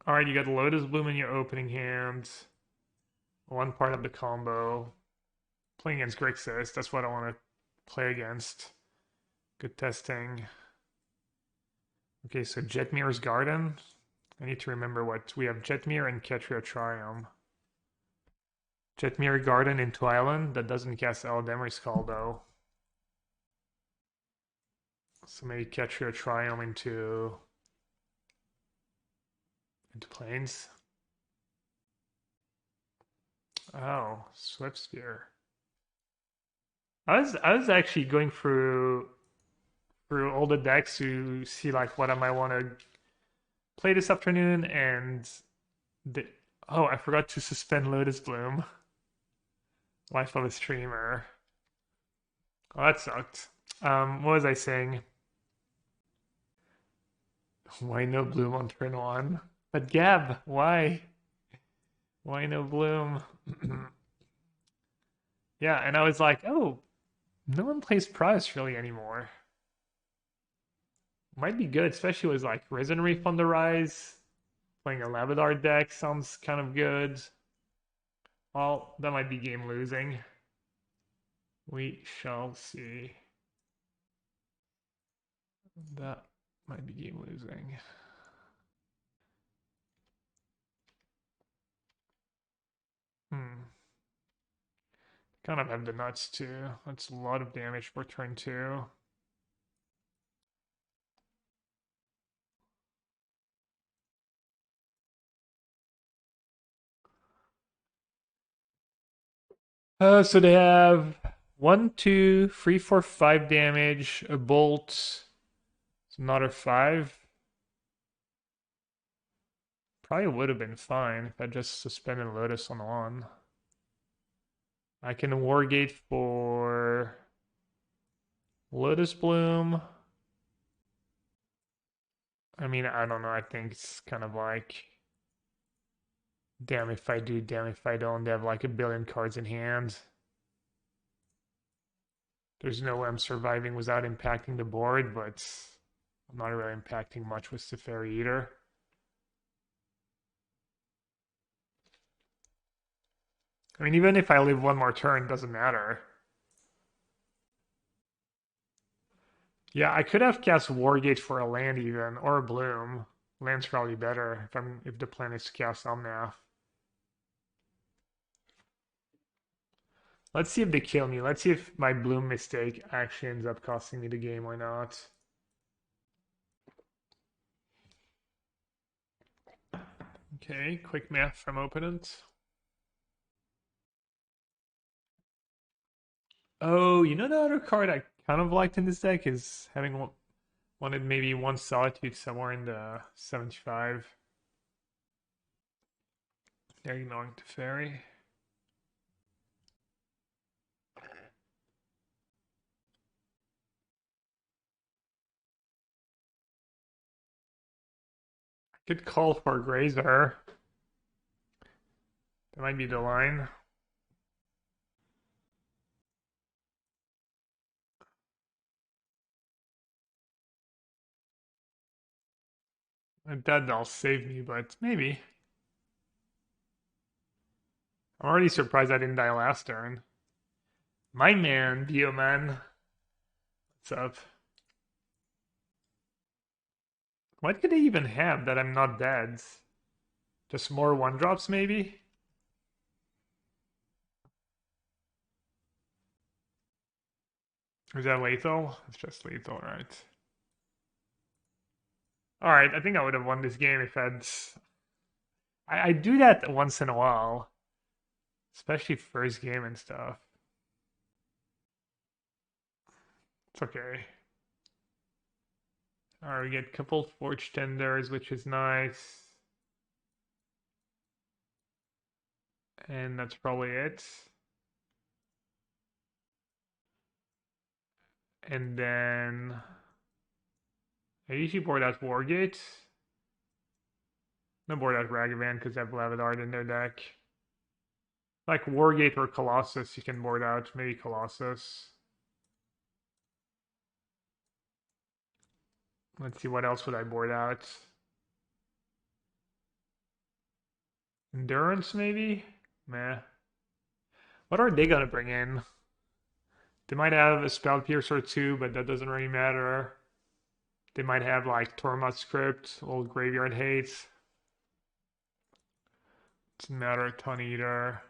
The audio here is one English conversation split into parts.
Alright, you got Lotus Bloom in your opening hand. One part of the combo. Playing against Grixis, that's what I want to play against. Good testing. Okay, so Jetmir's Garden. I need to remember what we have: Jetmir and Ketria Triumph. Jetmir Garden into Island. That doesn't cast Eldemri's Call though. So maybe Ketria Triumph into Plains. Oh, Swift Spear. I was actually going through all the decks to see like what I might want to play this afternoon, and the, oh, I forgot to suspend Lotus Bloom. Life of a streamer. Oh, that sucked. What was I saying? Why no Bloom on turn one? But Gab, why? Why no Bloom? Yeah, and I was like, oh, no one plays Prize really anymore. Might be good, especially with like Risen Reef on the rise. Playing a Labrador deck sounds kind of good. Well, that might be game losing. We shall see. That might be game losing. Kind of have the nuts too. That's a lot of damage for turn two. So they have 1, 2, 3, 4, 5 damage, a bolt, another 5. Probably would have been fine if I just suspended Lotus on 1. I can Wargate for Lotus Bloom. I mean, I don't know. I think it's kind of like, damn if I do, damn if I don't. They have like a billion cards in hand. There's no way I'm surviving without impacting the board, but I'm not really impacting much with Safari either. I mean, even if I live one more turn, it doesn't matter. Yeah, I could have cast Wargate for a land even, or a Bloom. Land's probably better if the plan is to cast Omnath. Let's see if they kill me. Let's see if my Bloom mistake actually ends up costing me the game or not. Okay, quick math from opponent. Oh, you know the other card I kind of liked in this deck is having wanted maybe one Solitude somewhere in the 75. They're ignoring the fairy. I could call for Grazer. That might be the line. That'll save me, but maybe. I'm already surprised I didn't die last turn. My man, Bioman. What's up? What could they even have that I'm not dead? Just more one drops, maybe? Is that lethal? It's just lethal, right? Alright, I think I would have won this game if I'd. I do that once in a while, especially first game and stuff. It's okay. Alright, we get a couple Forge Tenders, which is nice. And that's probably it. And then I usually board out Wargate. No board out Ragavan because they have Lavadard in their deck. Like Wargate or Colossus, you can board out. Maybe Colossus. Let's see, what else would I board out? Endurance, maybe? Meh. What are they gonna bring in? They might have a Spell Piercer too, but that doesn't really matter. They might have like Tormod Script, old Graveyard Hates. Doesn't matter a ton either.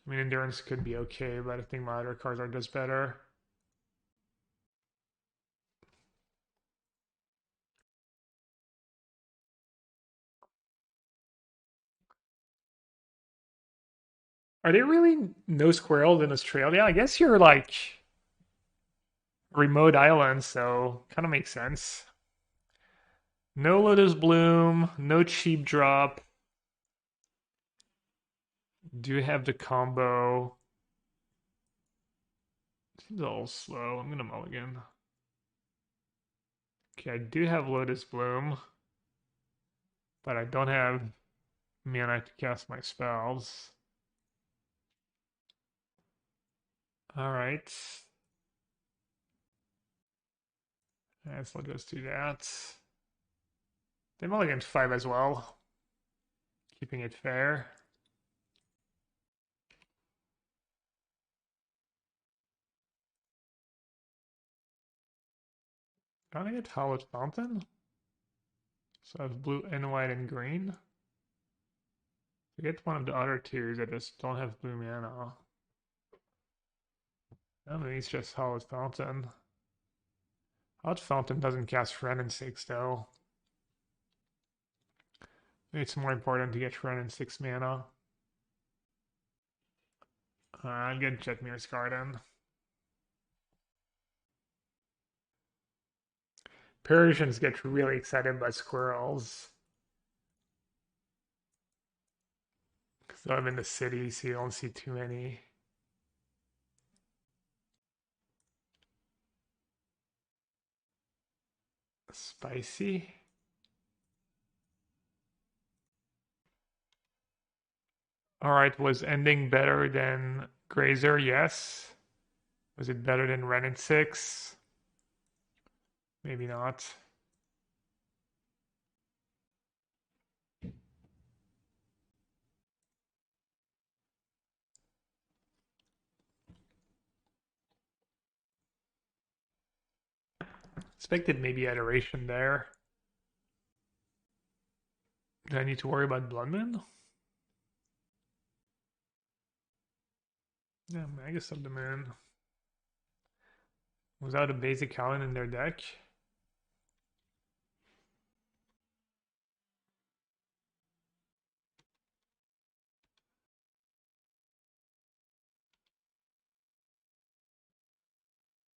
I mean, Endurance could be okay, but I think my other cards are just better. Are there really no squirrels in Australia? I guess you're like a remote island, so kind of makes sense. No Lotus Bloom, no cheap drop. Do have the combo. Seems a little slow. I'm gonna mulligan. Okay, I do have Lotus Bloom, but I don't have mana to cast my spells. All right. So I'll just do that. They mulliganed 5 as well, keeping it fair. Can I get Hallowed Fountain? So I have blue and white and green. I get one of the other two that just don't have blue mana. I mean, it's just Hallowed Fountain. Hallowed Fountain doesn't cast Ren and 6 though. It's more important to get Ren and 6 mana. I'll get Jetmir's Garden. Persians get really excited by squirrels. So I'm in the city, so you don't see too many. Spicy. All right, was ending better than Grazer? Yes. Was it better than Ren and 6? Maybe not. Expected maybe adoration there. Do I need to worry about Bloodman? Yeah, Magus of the Moon. Without a basic Howlin in their deck.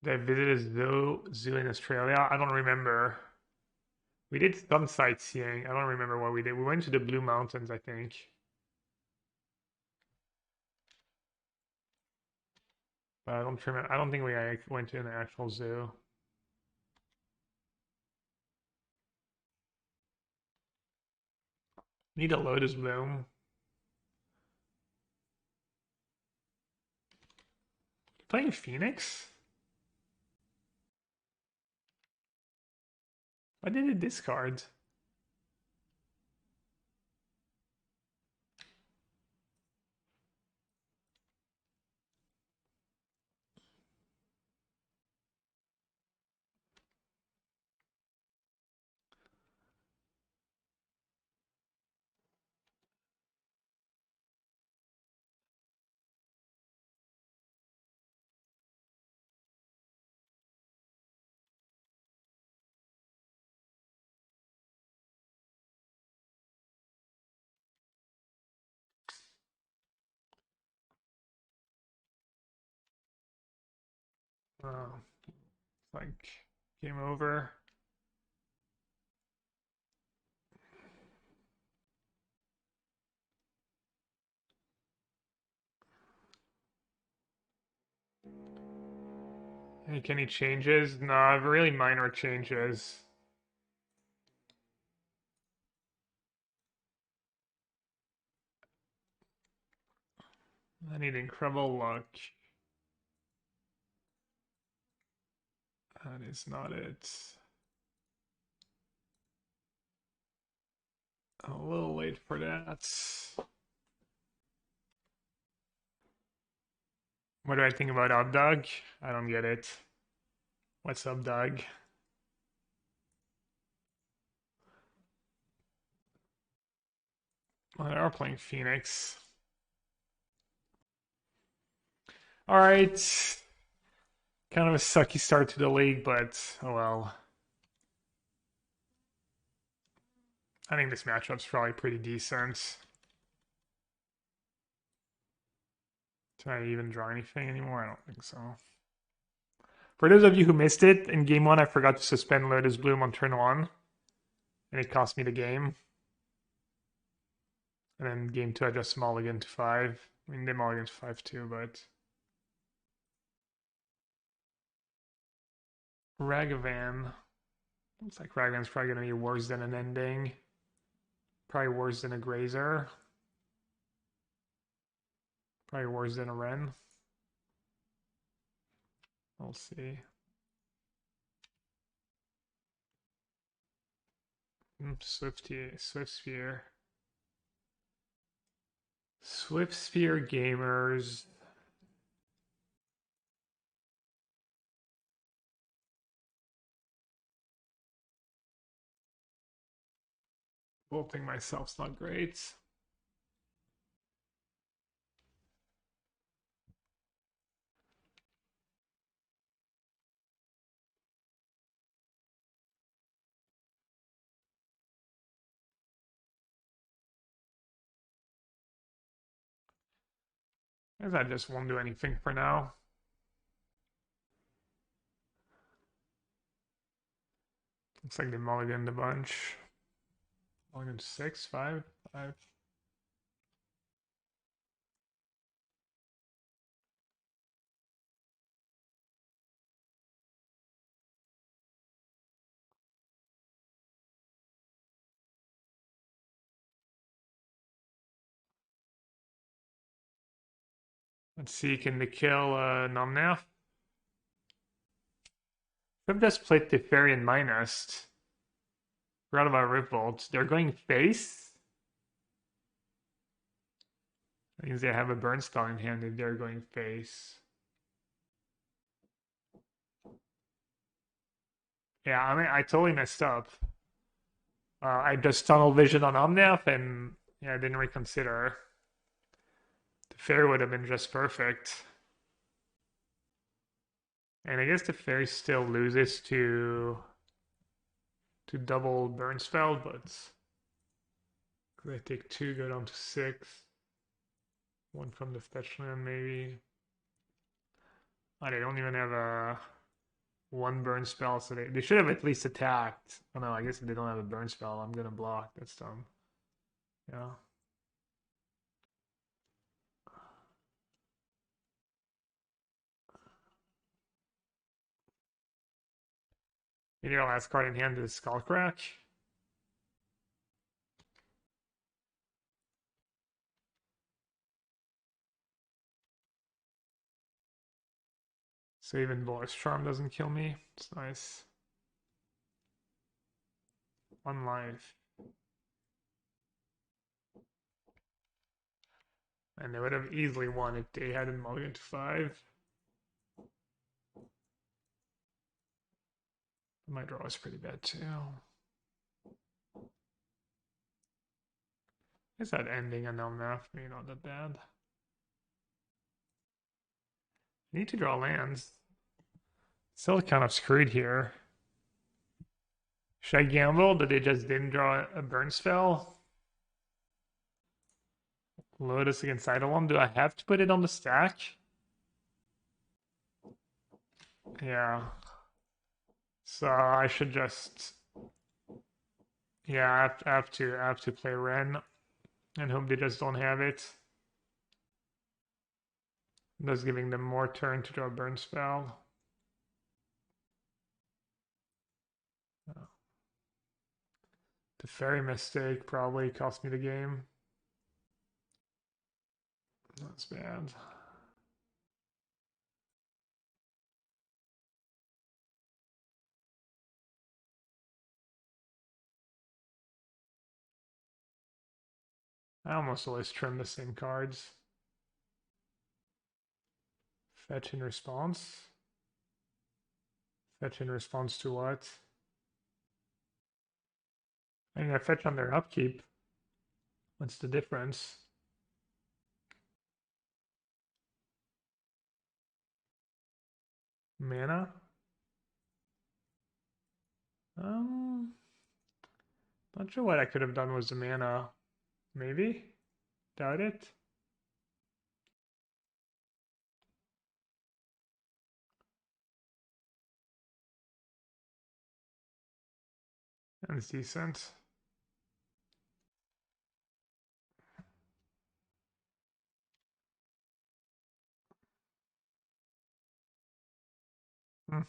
Did I visit a zoo in Australia? I don't remember. We did some sightseeing. I don't remember what we did. We went to the Blue Mountains, I think. But I don't remember. I don't think we went to an actual zoo. Need a Lotus Bloom. Playing Phoenix? Why did it discard? Oh, it's like game over. Any changes? No, really minor changes. I need incredible luck. That is not it. A little late for that. What do I think about Up Dog? I don't get it. What's Up Dog? Well, they are playing Phoenix. All right. Kind of a sucky start to the league, but oh well. I think this matchup's probably pretty decent. Did I even draw anything anymore? I don't think so. For those of you who missed it, in game 1 I forgot to suspend Lotus Bloom on turn 1. And it cost me the game. And then game 2 I just mulliganed to 5. I mean, they mulliganed to 5 too, but... Ragavan. Looks like Ragavan's probably going to be worse than an ending. Probably worse than a Grazer. Probably worse than a Wren. We'll see. Swift Sphere Gamers. Bolting myself's not great. I guess I just won't do anything for now. Looks like they mulliganed a bunch. Mulliganed 6, 5, 5. Let's see, can they kill Nomnath? I've just played Teferi and Minus. Forgot about Revolt. They're going face? That means they have a burn spell in hand if they're going face. Yeah, I mean, I totally messed up. I just tunnel vision on Omnath and yeah, I didn't reconsider. Teferi would have been just perfect. And I guess Teferi still loses to double burn spell, but could I take 2, go down to 6? 1 from the fetch land maybe. Oh, they don't even have a 1 burn spell, so they should have at least attacked. Oh no, I guess if they don't have a burn spell, I'm gonna block. That's dumb. Yeah. Maybe our last card in hand is Skullcrack. So even Boris Charm doesn't kill me. It's nice. 1 life. And they would have easily won if they hadn't mulliganed to 5. My draw is pretty bad too. Is that ending a null math? Maybe not that bad. I need to draw lands. Still kind of screwed here. Should I gamble that they just didn't draw a burn spell? Lotus against Eidolon. Do I have to put it on the stack? Yeah. So I should just... Yeah, I have to play Ren and hope they just don't have it. Thus giving them more turn to draw a burn spell. The fairy mistake probably cost me the game. That's bad. I almost always trim the same cards. Fetch in response. Fetch in response to what? I mean, I fetch on their upkeep. What's the difference? Mana? Um, not sure what I could have done with the mana. Maybe? Doubt it. That's decent. Hmm.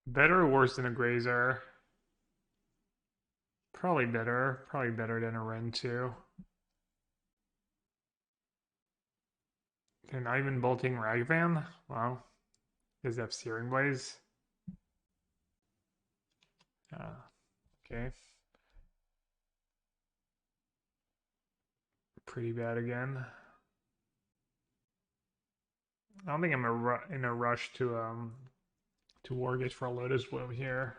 Better or worse than a Grazer? Probably better. Probably better than a Ren too. They're not even bolting Ragvan? Wow. Does it have Searing Blaze? Okay. Pretty bad again. I don't think I'm in a rush to Wargate for a Lotus Bloom here.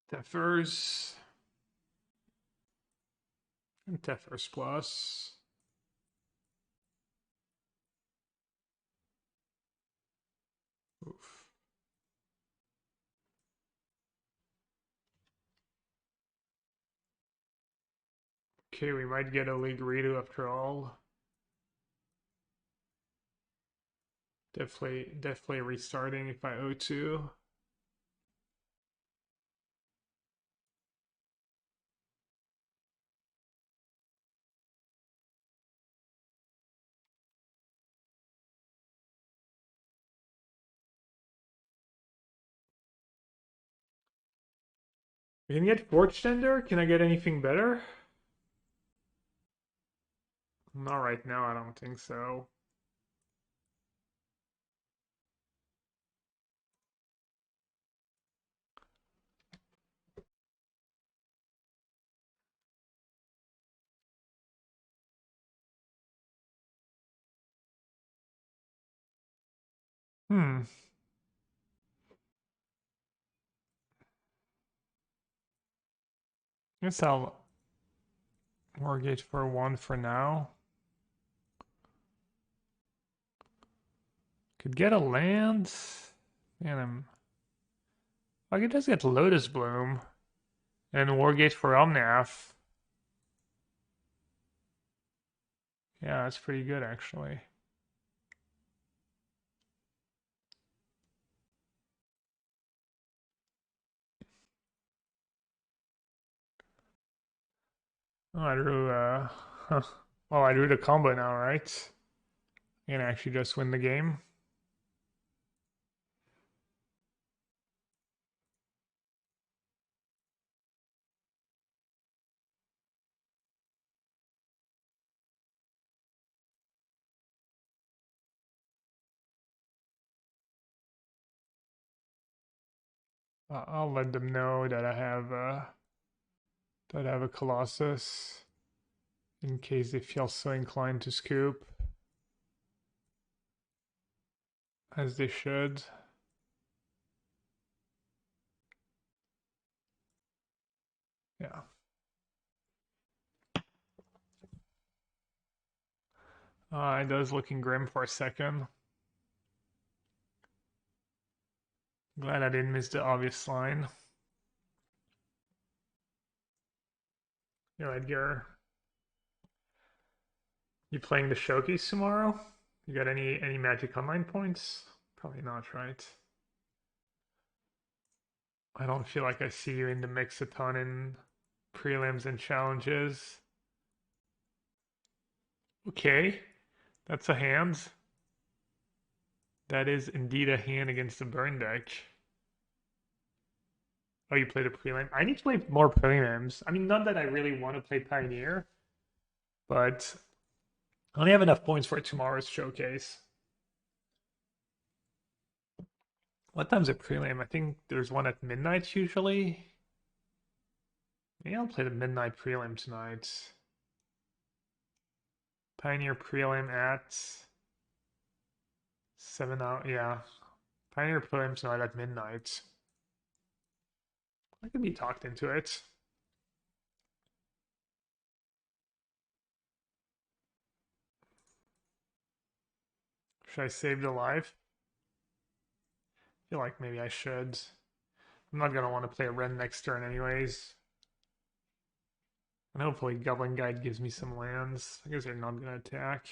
Tethers. And Tethers Plus. Oof. Okay, we might get a League redo after all. Definitely restarting if I O2. We can get Forge Tender? Can I get anything better? Not right now, I don't think so. Hmm. Guess I'll mortgage for one for now. Could get a land. Man, I could just get Lotus Bloom and Wargate for Omnath. Yeah, that's pretty good actually. Oh, I drew well, I drew the combo now, right? I can actually just win the game. I'll let them know that I have a Colossus in case they feel so inclined to scoop, as they should. Yeah. It does looking grim for a second. Glad I didn't miss the obvious line. Yo, Edgar, you playing the showcase tomorrow? You got any Magic Online points? Probably not, right? I don't feel like I see you in the mix a ton in prelims and challenges. Okay, that's a hand. That is indeed a hand against the burn deck. Oh, you played a prelim? I need to play more prelims. I mean, not that I really want to play Pioneer, but I only have enough points for tomorrow's showcase. What time's a prelim? I think there's one at midnight usually. Maybe I'll play the midnight prelim tonight. Pioneer prelim at 7 out. Yeah. Pioneer prelim tonight at midnight. I could be talked into it. Should I save the life? I feel like maybe I should. I'm not gonna want to play a Ren next turn anyways. And hopefully Goblin Guide gives me some lands. I guess they're not gonna attack.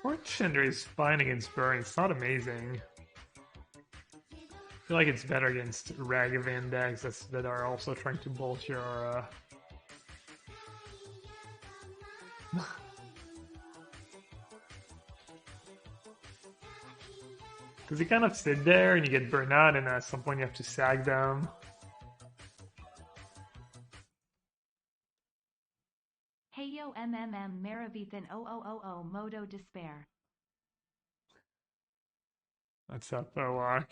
Fortunder is fine against Burn. It's not amazing. I feel like it's better against Ragavan decks that are also trying to bolt your because you kind of sit there and you get burned out, and at some point you have to sag them. Hey yo Maravithan 0000 Modo Despair. What's up, Walk?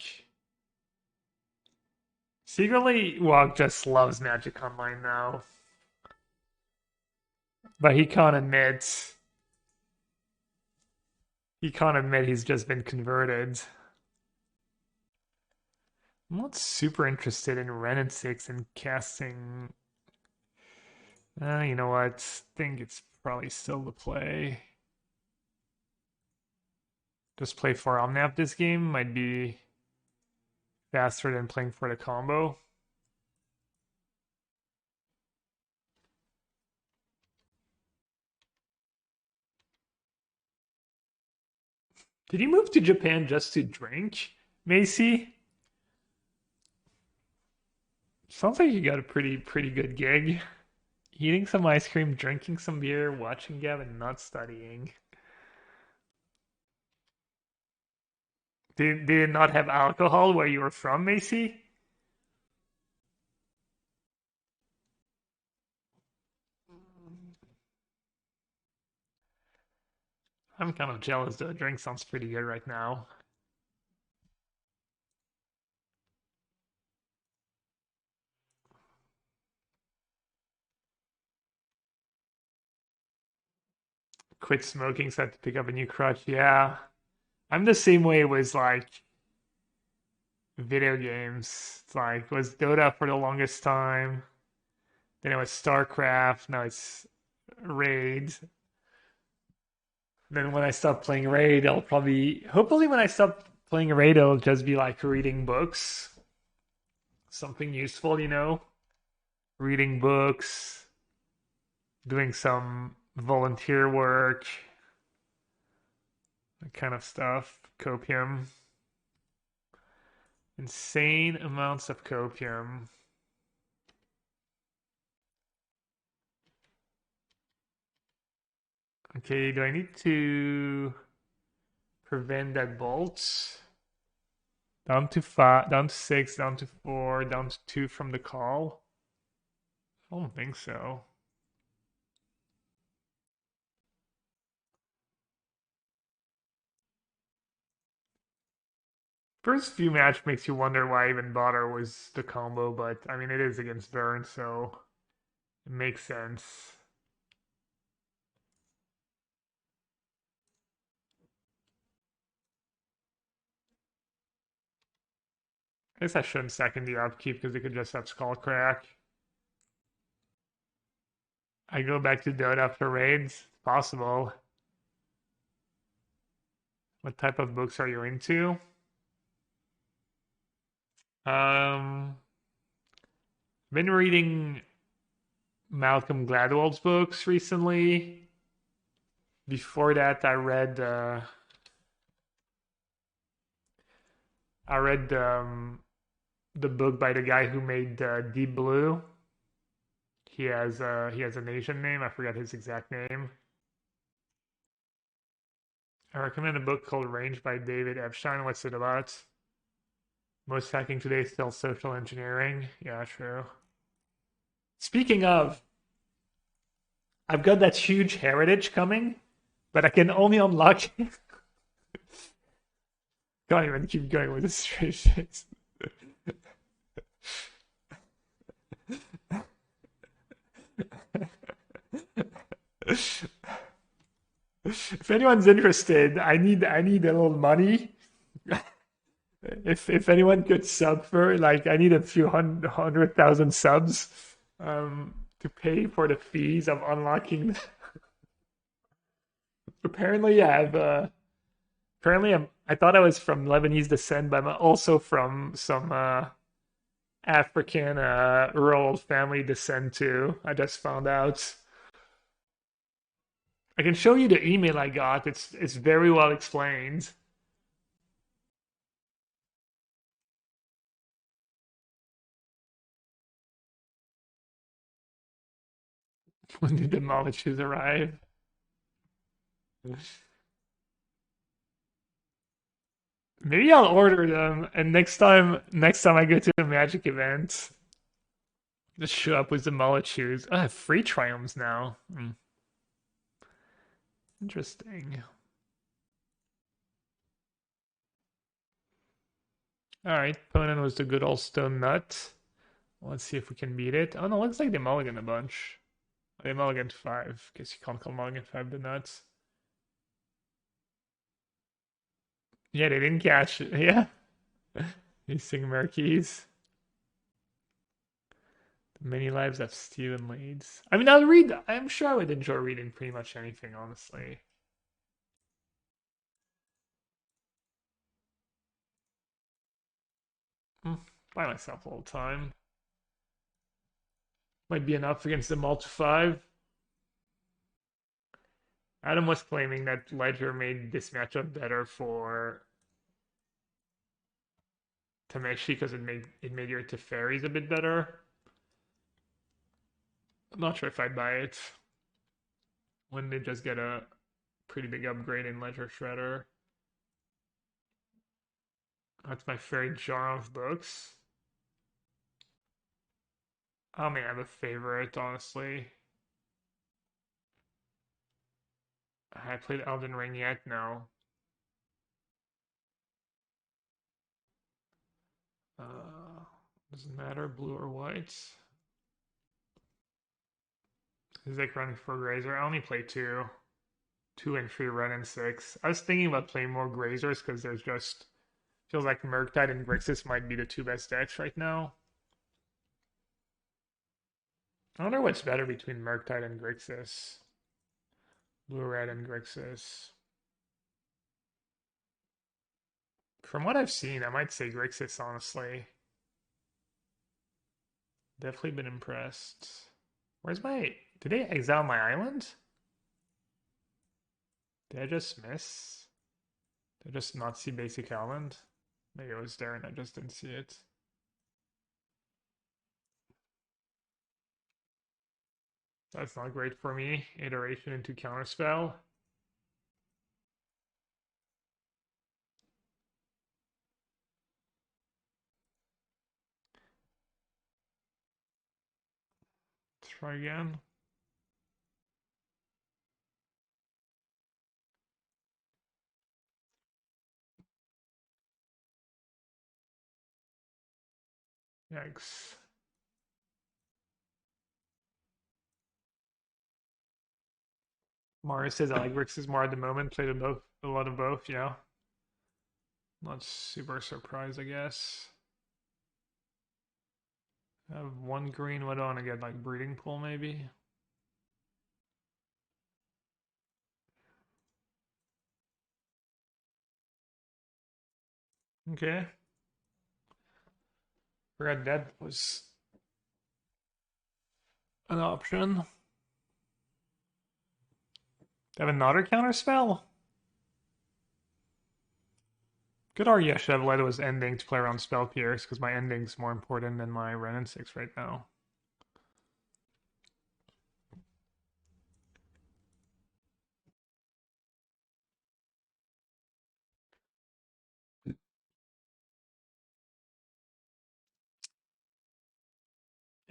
Secretly, Walk just loves Magic Online now. But he can't admit he's just been converted. I'm not super interested in Ren and 6 and casting. You know what? I think it's probably still the play. Just play for Omnap this game might be faster than playing for the combo. Did he move to Japan just to drink, Macy? Sounds like you got a pretty good gig. Eating some ice cream, drinking some beer, watching Gavin, not studying. Did it not have alcohol where you were from, Macy? I'm kind of jealous though. Drink sounds pretty good right now. Quit smoking so I had to pick up a new crutch. Yeah. I'm the same way with like video games. It's like it was Dota for the longest time. Then it was StarCraft. Now it's Raid. Then when I stop playing Raid, I'll probably hopefully when I stop playing Raid, it'll just be like reading books. Something useful, you know? Reading books, doing some volunteer work, that kind of stuff. Copium. Insane amounts of copium. Okay, do I need to prevent that bolt? Down to 5, down to 6, down to 4, down to 2 from the call? I don't think so. First few match makes you wonder why even bother was the combo, but I mean it is against Vern, so it makes sense. I guess I shouldn't second the upkeep because it could just have Skull Crack. I go back to Dota for raids. It's possible. What type of books are you into? Been reading Malcolm Gladwell's books recently. Before that, I read the book by the guy who made Deep Blue. He has an Asian name. I forgot his exact name. I recommend a book called Range by David Epstein. What's it about? Most hacking today is still social engineering. Yeah, true. Speaking of, I've got that huge heritage coming, but I can only unlock. Can't even keep going with this straight face. If anyone's interested, I need a little money. If anyone could sub for like I need a few 100,000 subs to pay for the fees of unlocking. Apparently, I thought I was from Lebanese descent, but I'm also from some African rural family descent too. I just found out. I can show you the email I got. It's very well explained. When did the molecules arrive? Maybe I'll order them, and next time I go to a magic event, just show up with the molecules. I have free triumphs now. Interesting. All right, opponent was the good old stone nut. Let's see if we can beat it. Oh no, looks like they mulligan a bunch. They mulligan 5. Guess you can't call mulligan 5 the nuts. Yeah, they didn't catch it. Yeah. Using Murkies. Many lives have Steven leads. I mean, I'm sure I would enjoy reading pretty much anything, honestly. By myself all the time. Might be enough against the multi 5. Adam was claiming that Ledger made this matchup better for Tameshi because it made your Teferis a bit better. I'm not sure if I'd buy it when they just get a pretty big upgrade in Ledger Shredder. That's my favorite genre of books. I don't think I have a favorite, honestly. I played Elden Ring yet? No. Doesn't matter, blue or white. Is like running for Grazer. I only play two. 2 and 3 run and 6. I was thinking about playing more Grazers because there's just feels like Murktide and Grixis might be the two best decks right now. I wonder what's better between Murktide and Grixis. Blue red and Grixis. From what I've seen, I might say Grixis, honestly. Definitely been impressed. Where's my... Did they exile my island? Did I just miss? Did I just not see basic island? Maybe it was there and I just didn't see it. That's not great for me. Iteration into counterspell. Let's try again. Yikes. Mario says I like Grixis more at the moment. Played a lot of both, yeah. Not super surprised, I guess. I have one green. What do I want to get? Like breeding pool, maybe? Okay. Forgot that was an option. Have another counter spell? Good argument. I should have let it was ending to play around Spell Pierce because my ending's more important than my Ren and 6 right now.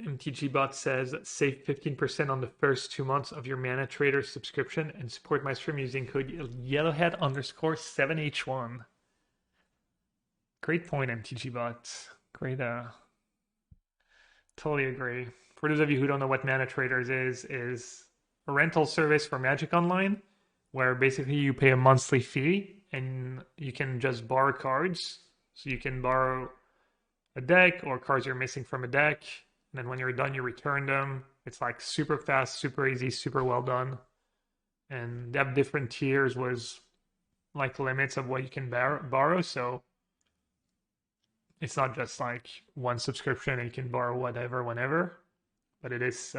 MTG says save 15% on the first 2 months of your Mana Trader subscription and support my stream using code yellowhat_7h1. Great point, MTG Great, totally agree. For those of you who don't know what Mana Traders is a rental service for Magic Online where basically you pay a monthly fee and you can just borrow cards. So you can borrow a deck or cards you're missing from a deck. And then when you're done, you return them. It's like super fast, super easy, super well done. And they have different tiers with like limits of what you can borrow. So it's not just like one subscription and you can borrow whatever, whenever. But it is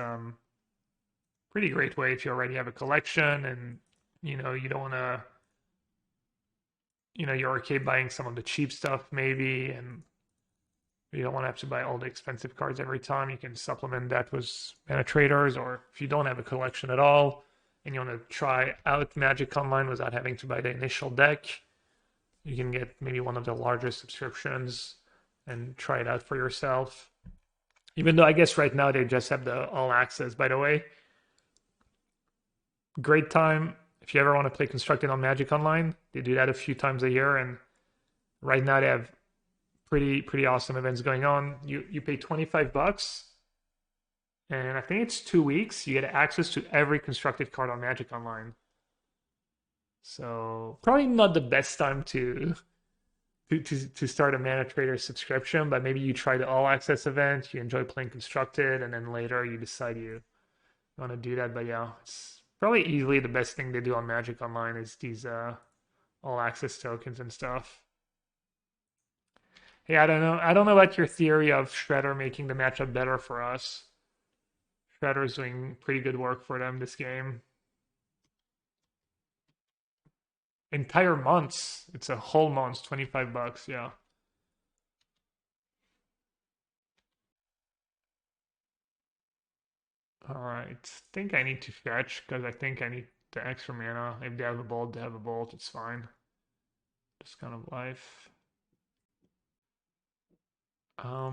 pretty great way if you already have a collection and you don't want to, you're okay buying some of the cheap stuff maybe, and you don't want to have to buy all the expensive cards every time. You can supplement that with Mana Traders, or if you don't have a collection at all and you want to try out Magic Online without having to buy the initial deck, you can get maybe one of the larger subscriptions and try it out for yourself. Even though I guess right now they just have the all access, by the way. Great time if you ever want to play Constructed on Magic Online. They do that a few times a year, and right now they have pretty awesome events going on. You pay $25, and I think it's 2 weeks. You get access to every constructed card on Magic Online. So probably not the best time to start a Mana Trader subscription, but maybe you try the all access event, you enjoy playing constructed, and then later you decide you want to do that. But yeah, it's probably easily the best thing to do on Magic Online is these all access tokens and stuff. Hey, I don't know. I don't know about your theory of Shredder making the matchup better for us. Shredder's doing pretty good work for them this game. Entire months. It's a whole month, $25, yeah. Alright. I think I need to fetch because I think I need the extra mana. If they have a bolt, they have a bolt. It's fine. Just kind of life. I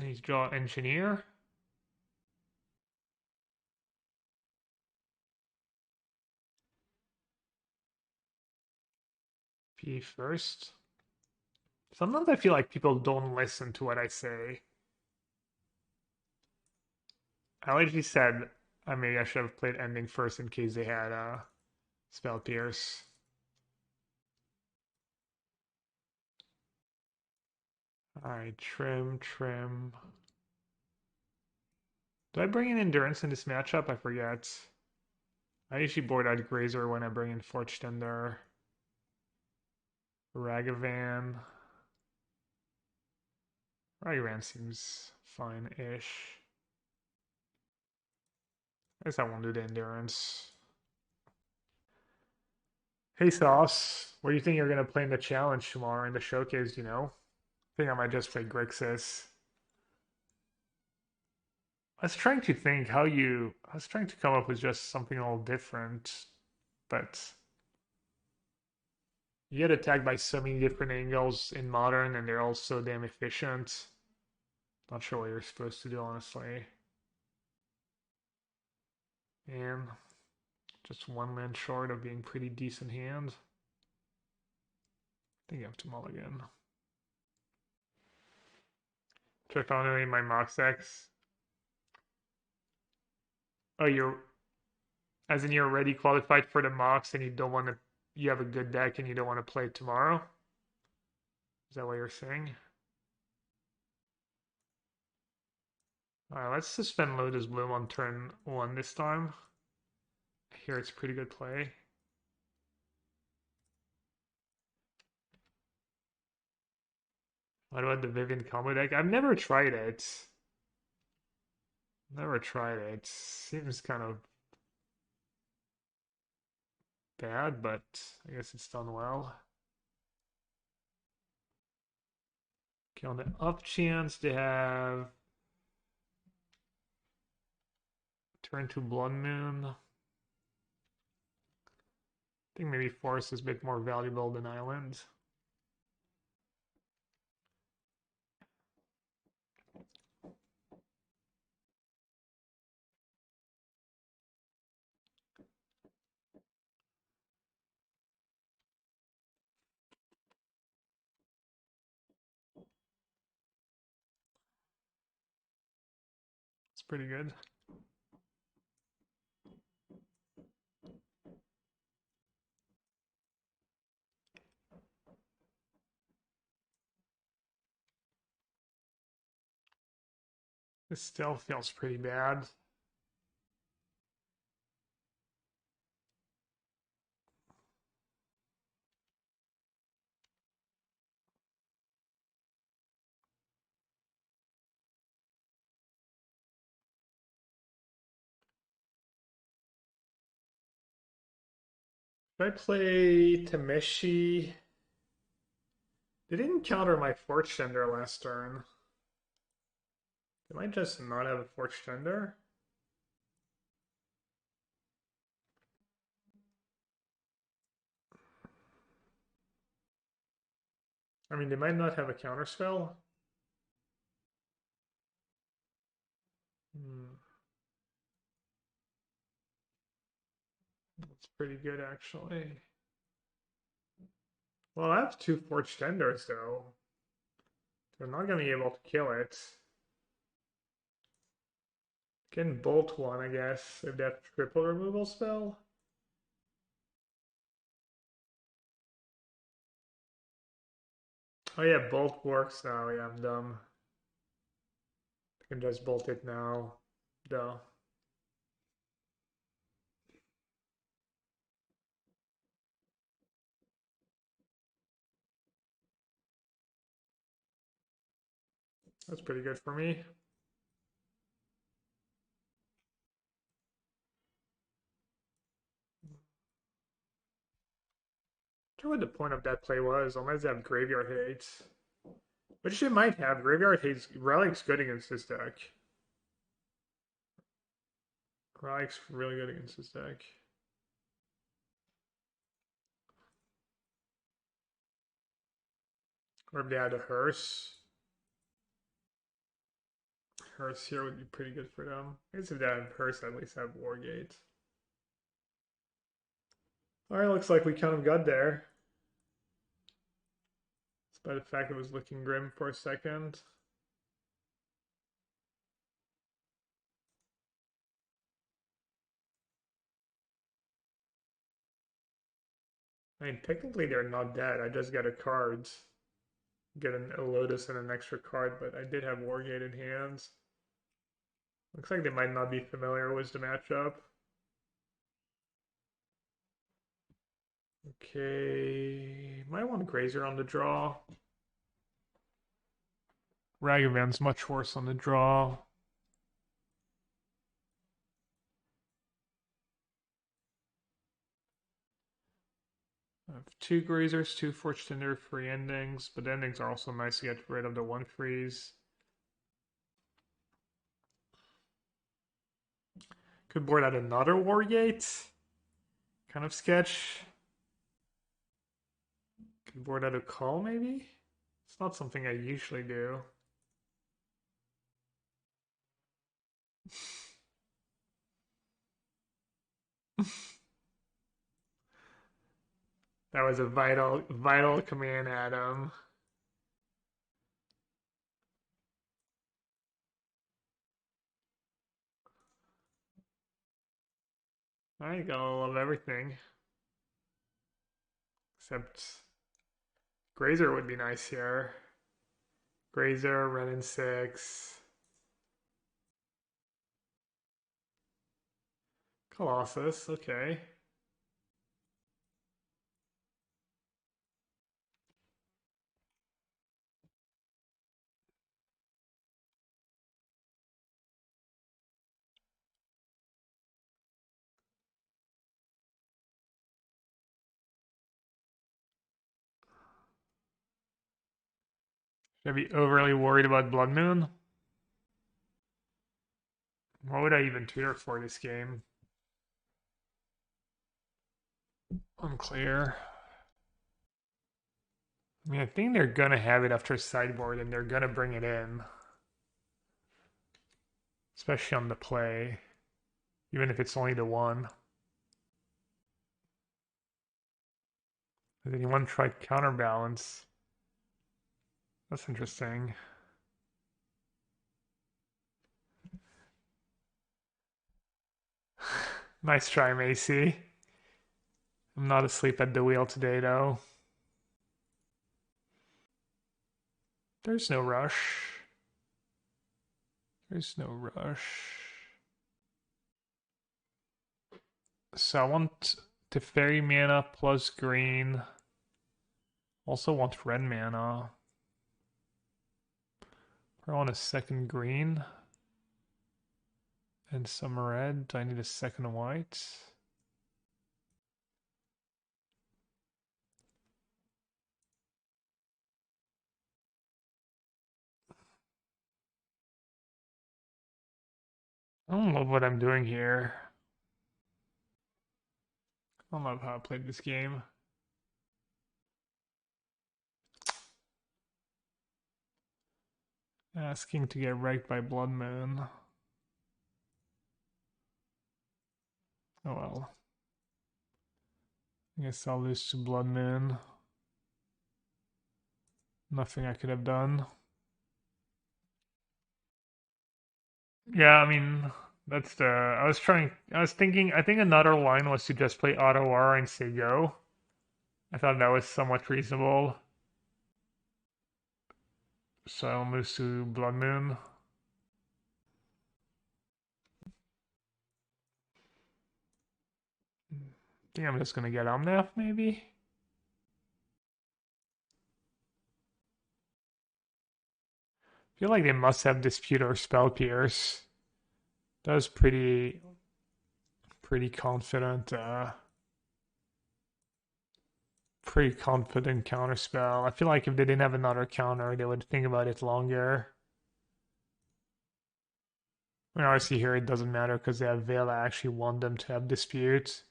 need to draw engineer. P first. Sometimes I feel like people don't listen to what I say. I literally said maybe I should have played ending first in case they had spell pierce. Alright, trim. Do I bring in endurance in this matchup? I forget. I usually board out Grazer when I bring in Forge Tender. Ragavan. Ragavan seems fine-ish. I guess I won't do the endurance. Hey Sauce, what do you think you're gonna play in the challenge tomorrow in the showcase, I think I might just play Grixis. I was trying to think I was trying to come up with just something all different, but you get attacked by so many different angles in Modern and they're all so damn efficient. Not sure what you're supposed to do, honestly. And just one land short of being pretty decent hand. I think I have to mulligan. So I found any of my Mox decks. Oh, as in you're already qualified for the Mox and you have a good deck and you don't want to play tomorrow? Is that what you're saying? Alright, let's suspend Lotus Bloom on turn 1 this time. I hear it's pretty good play. What about the Vivian combo deck? I've never tried it. Never tried it. Seems kind of bad, but I guess it's done well. Okay, on the off chance they have turn to Blood Moon. I think maybe Forest is a bit more valuable than Island. It's pretty good. This still feels pretty bad. If I play Tameshi, they didn't counter my Forge Tender last turn. They might just not have a Forge Tender. I mean, they might not have a counter spell. Hmm. That's pretty good, actually. Well, I have two Forge Tenders, though. They're not going to be able to kill it. Can bolt one, I guess, if they have triple removal spell. Oh yeah, bolt works now. Yeah, I'm dumb. I can just bolt it now. Duh. That's pretty good for me. I wonder what the point of that play was, unless they have Graveyard Hate. Which they might have. Graveyard Hate's Relic's good against this deck. Relic's really good against this deck. Or if they had a Hearse. Hearse here would be pretty good for them. I guess if they have Hearse, at least have Wargate. Alright, looks like we kind of got there. Despite the fact it was looking grim for a second. I mean, technically they're not dead. I just got a card. Get a Lotus and an extra card, but I did have Wargate in hands. Looks like they might not be familiar with the matchup. Okay, might want Grazer on the draw. Ragavan's much worse on the draw. I have two Grazers, two Forge Tender, free endings, but the endings are also nice to get rid of the one freeze. Could board out another Wargate. Kind of sketch. Could board out a call, maybe? It's not something I usually do. That was a vital command, Adam. I gotta love everything. Except Grazer would be nice here. Grazer, Renin 6. Colossus, okay. Should I be overly worried about Blood Moon? What would I even tutor for this game? Unclear. I mean, I think they're gonna have it after sideboard and they're gonna bring it in. Especially on the play. Even if it's only the one. Does anyone try counterbalance? That's interesting. Nice try, Macy. I'm not asleep at the wheel today, though. There's no rush. There's no rush. So I want Teferi mana plus green. Also want red mana. I want a second green. And some red. Do I need a second white? I don't love what I'm doing here. I don't love how I played this game. Asking to get wrecked by Blood Moon. Oh well. I guess I'll lose to Blood Moon. Nothing I could have done. Yeah, I mean, that's the. I was thinking, I think another line was to just play Auto R and say go. I thought that was somewhat reasonable. So I'll lose to Blood Moon. I think I'm just gonna get Omnath, maybe? I feel like they must have Dispute or Spell Pierce. That was pretty confident, pretty confident counterspell. I feel like if they didn't have another counter, they would think about it longer. I mean, obviously here it doesn't matter because they have Veil. I actually want them to have Dispute.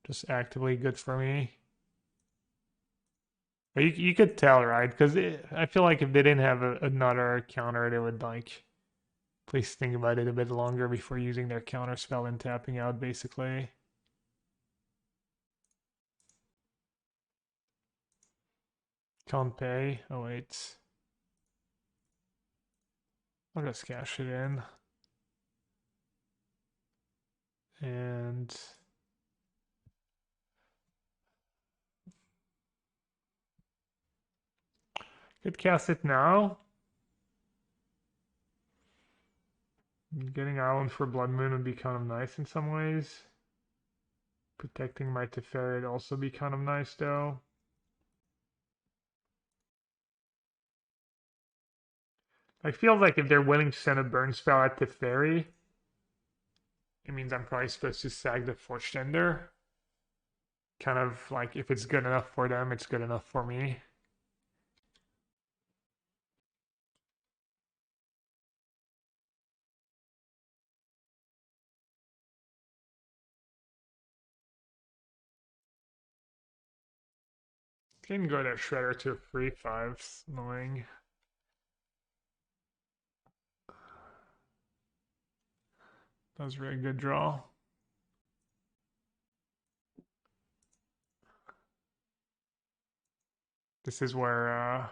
Just actively good for me. But you could tell, right? Because I feel like if they didn't have another counter, they would like please think about it a bit longer before using their counter spell and tapping out, basically. Can't pay. Oh wait, I'll just cash it in and could cast it now. Getting Island for Blood Moon would be kind of nice in some ways. Protecting my Teferi would also be kind of nice though. I feel like if they're willing to send a burn spell at Teferi, it means I'm probably supposed to sag the Forged Ender. Kind of like if it's good enough for them, it's good enough for me. Can go to Shredder to 3/5. Annoying. That was a really good draw. This is where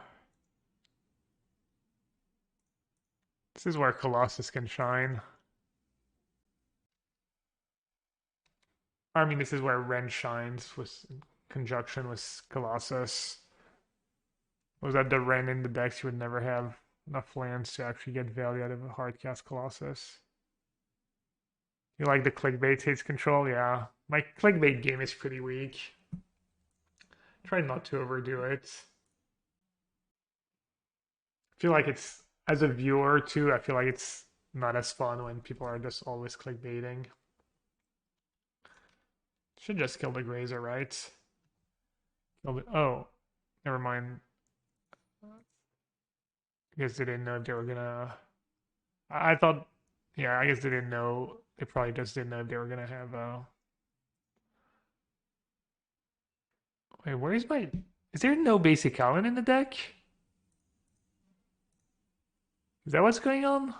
Colossus can shine. I mean, this is where Ren shines with conjunction with Colossus. Was that the Ren in the decks you would never have enough lands to actually get value out of a hardcast Colossus? You like the clickbait hates control? Yeah. My clickbait game is pretty weak. Try not to overdo it. I feel like it's, as a viewer too, I feel like it's not as fun when people are just always clickbaiting. Should just kill the Grazer, right? Oh, never mind. guess they didn't know if they were gonna. I thought, yeah, I guess they didn't know. They probably just didn't know if they were gonna have. Wait, where's my? Is there no basic Allen in the deck? Is that what's going on?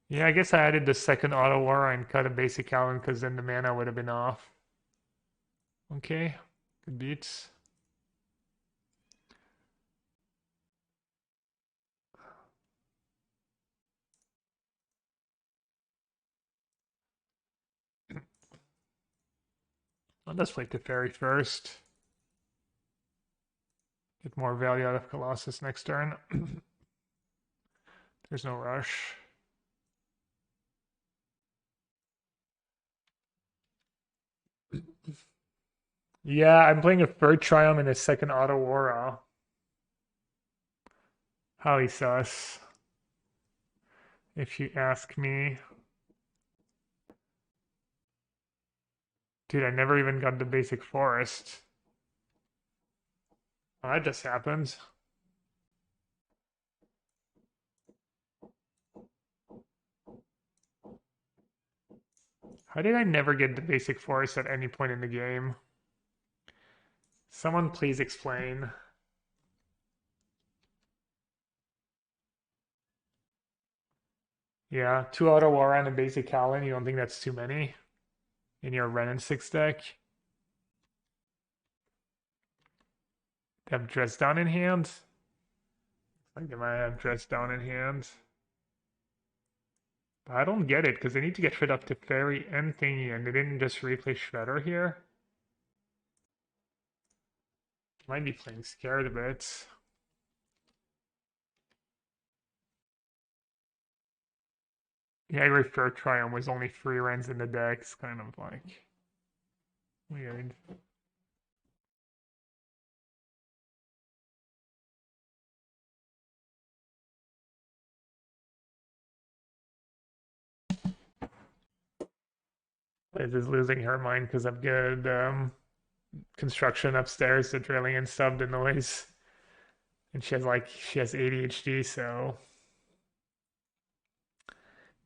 Yeah, I guess I added the second auto war and cut a basic Allen because then the mana would have been off. Okay, good beats. Let's play Teferi first. Get more value out of Colossus next turn. There's no rush. Yeah, I'm playing a third Triumph and a second Auto Aura. Highly sus, if you ask me. Dude, I never even got the basic forest. Oh, that just happened. How did I never get the basic forest at any point in the game? Someone please explain. Yeah, 2 Auto Aura and a basic Howlin'. You don't think that's too many in your Ren and 6 deck? They have Dress Down in hand? Like they might have Dress Down in hand. But I don't get it, because they need to get rid of Teferi and Thingy, and they didn't just replay Shredder here. Might be playing scared a bit. Yeah, I refer Triumph was only 3 Rens in the deck. It's kind of like weird. Liz is losing her mind because of good construction upstairs, the drilling and stuff, the noise. And she has ADHD, so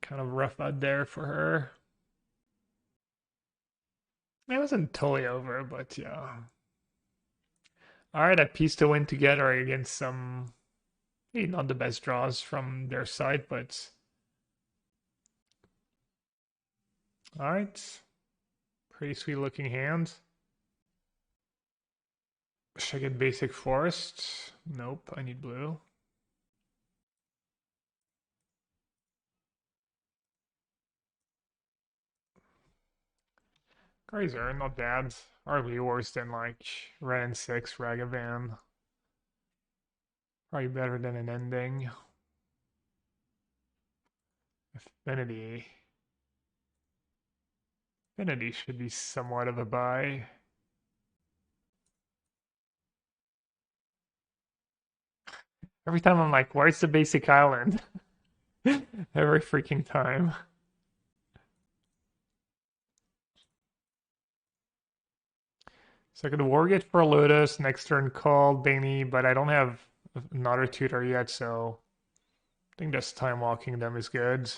kind of rough out there for her. It wasn't totally over, but yeah. Alright, a piece to win together against some maybe not the best draws from their side, but alright. Pretty sweet looking hand. Should I get basic forest? Nope, I need blue. Cards are not bad. Hardly worse than like Red and 6, Ragavan. Probably better than an ending. Affinity. Affinity should be somewhat of a buy. Every time I'm like, where's the basic island? Every freaking time. So I could Wargate for Lotus, next turn call Bane, but I don't have another tutor yet, so I think just time walking them is good.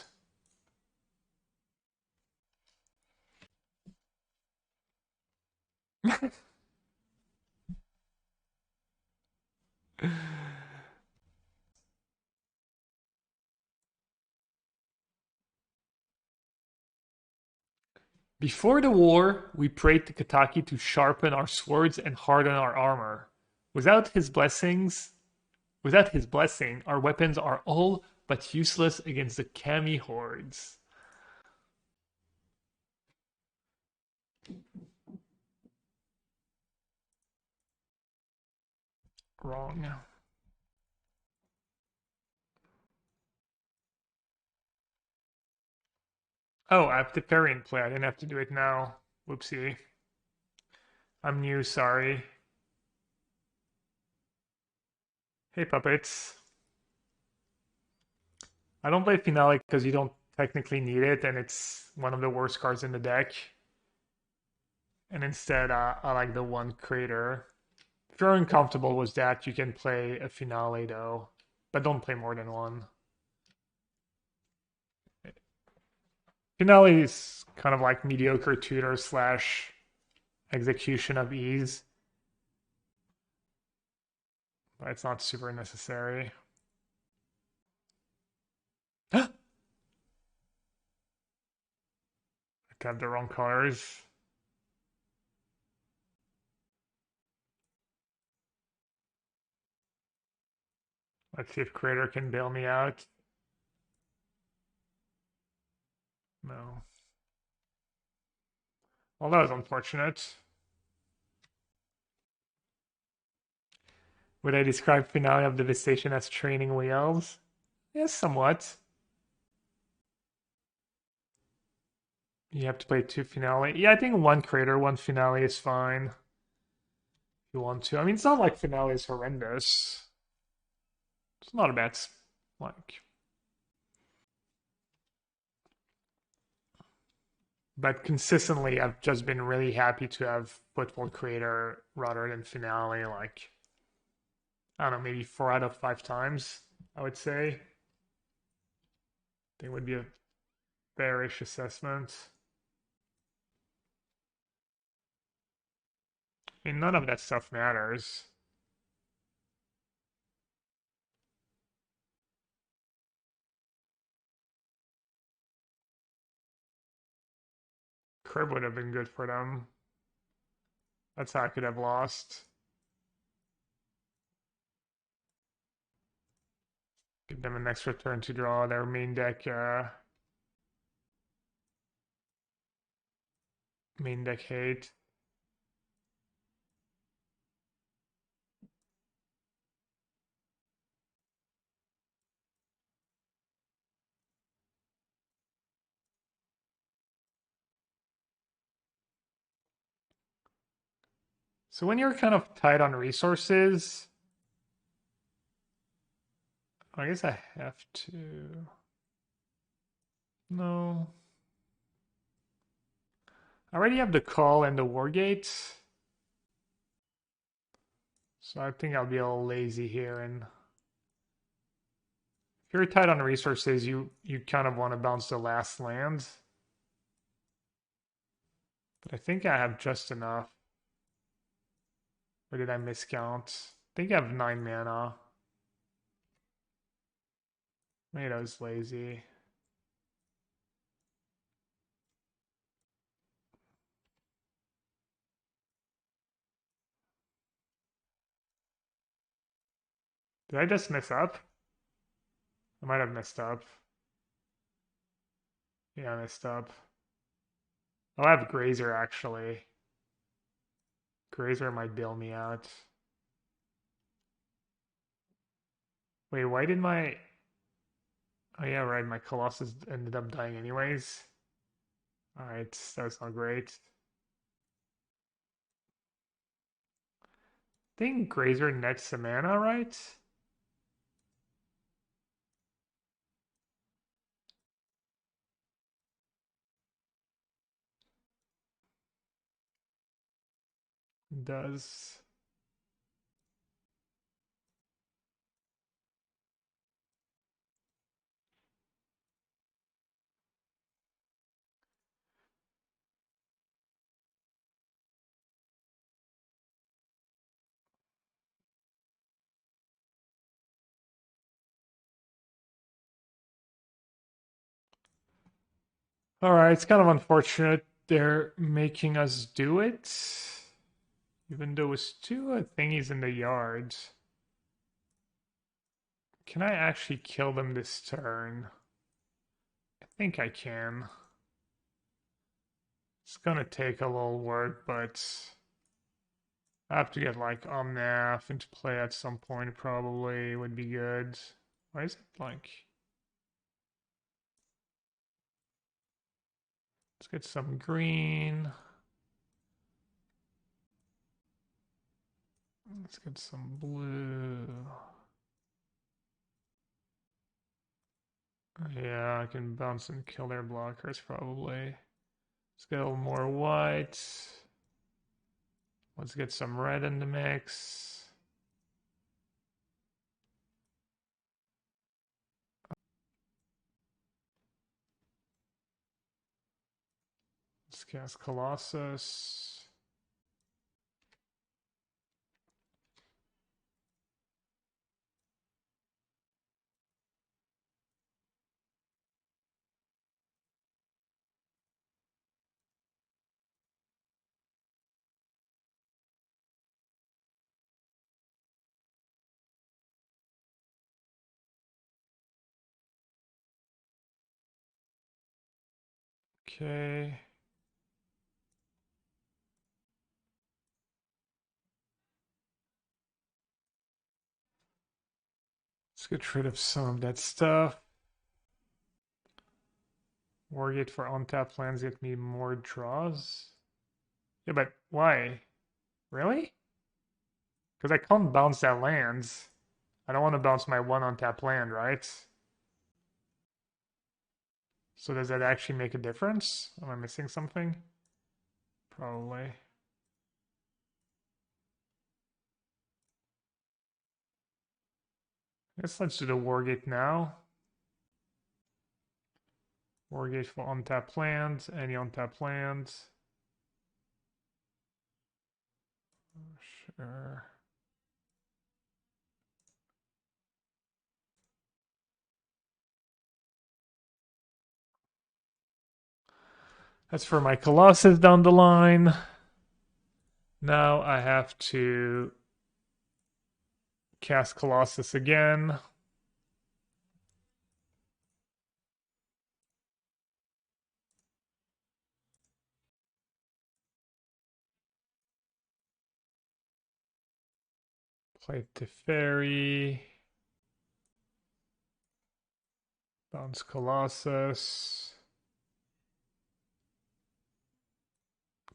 Before the war, we prayed to Kataki to sharpen our swords and harden our armor. Without his blessings, Without his blessing, our weapons are all but useless against the Kami hordes. Wrong. Oh, I have to Farian play. I didn't have to do it now. Whoopsie. I'm new, sorry. Hey, puppets. I don't play Finale because you don't technically need it, and it's one of the worst cards in the deck. And instead, I like the one Crater. If you're uncomfortable with that, you can play a finale though, but don't play more than one. Finale is kind of like mediocre tutor slash execution of ease, but it's not super necessary. I tapped the wrong colors. Let's see if Creator can bail me out. No. Well, that was unfortunate. Would I describe Finale of Devastation as training wheels? Yes, somewhat. You have to play 2 Finale. Yeah, I think 1 Creator, 1 Finale is fine. If you want to. I mean, it's not like Finale is horrendous. It's not a bad, like... But consistently, I've just been really happy to have Football Creator rather than Finale. Like, I don't know, maybe 4 out of 5 times, I would say. I think would be a fairish assessment. I mean, none of that stuff matters. Curb would have been good for them. That's how I could have lost. Give them an extra turn to draw their main deck hate. So when you're kind of tight on resources, I guess I have to. No. I already have the call and the war gate. So I think I'll be a little lazy here. And if you're tight on resources, you kind of want to bounce the last land. But I think I have just enough. Or did I miscount? I think I have 9 mana. Maybe I was lazy. Did I just mess up? I might have messed up. Yeah, I messed up. Oh, I have Grazer actually. Grazer might bail me out. Wait, why did my... Oh yeah, right, my Colossus ended up dying anyways. Alright, that's not great. I think Grazer nets some mana, right? It does. Alright, it's kind of unfortunate they're making us do it. Even though it's 2 thingies in the yard. Can I actually kill them this turn? I think I can. It's gonna take a little work, but I have to get like Omnath into play at some point probably would be good. Why is it like... Let's get some green. Let's get some blue. Yeah, I can bounce and kill their blockers probably. Let's get a little more white. Let's get some red in the mix. Let's cast Colossus. Okay. Let's get rid of some of that stuff. Wargate for untapped lands get me more draws. Yeah, but why? Really? Because I can't bounce that lands. I don't want to bounce my one untapped land, right? So does that actually make a difference? Am I missing something? Probably. I guess let's do the Wargate now. Wargate for untapped lands, any untapped lands. Sure. That's for my Colossus down the line. Now I have to cast Colossus again. Play Teferi. Bounce Colossus.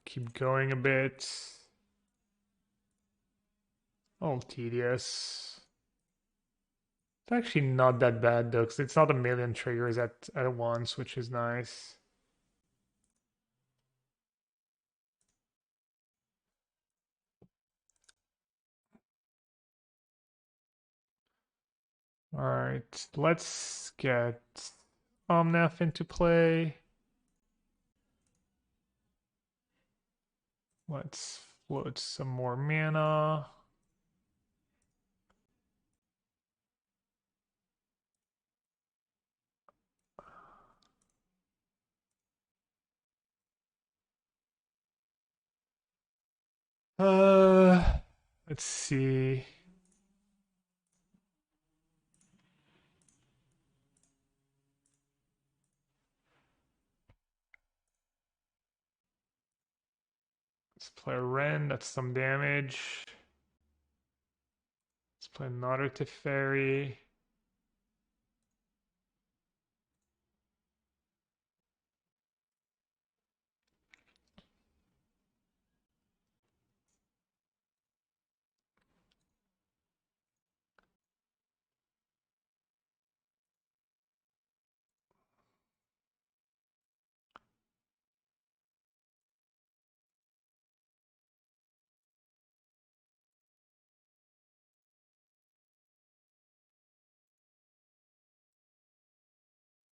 Keep going a bit. Oh, tedious. It's actually not that bad though, because it's not a million triggers at once, which is nice. Alright, let's get Omnath into play. Let's float some more mana. Let's see. Let's play a Ren, that's some damage. Let's play another Teferi.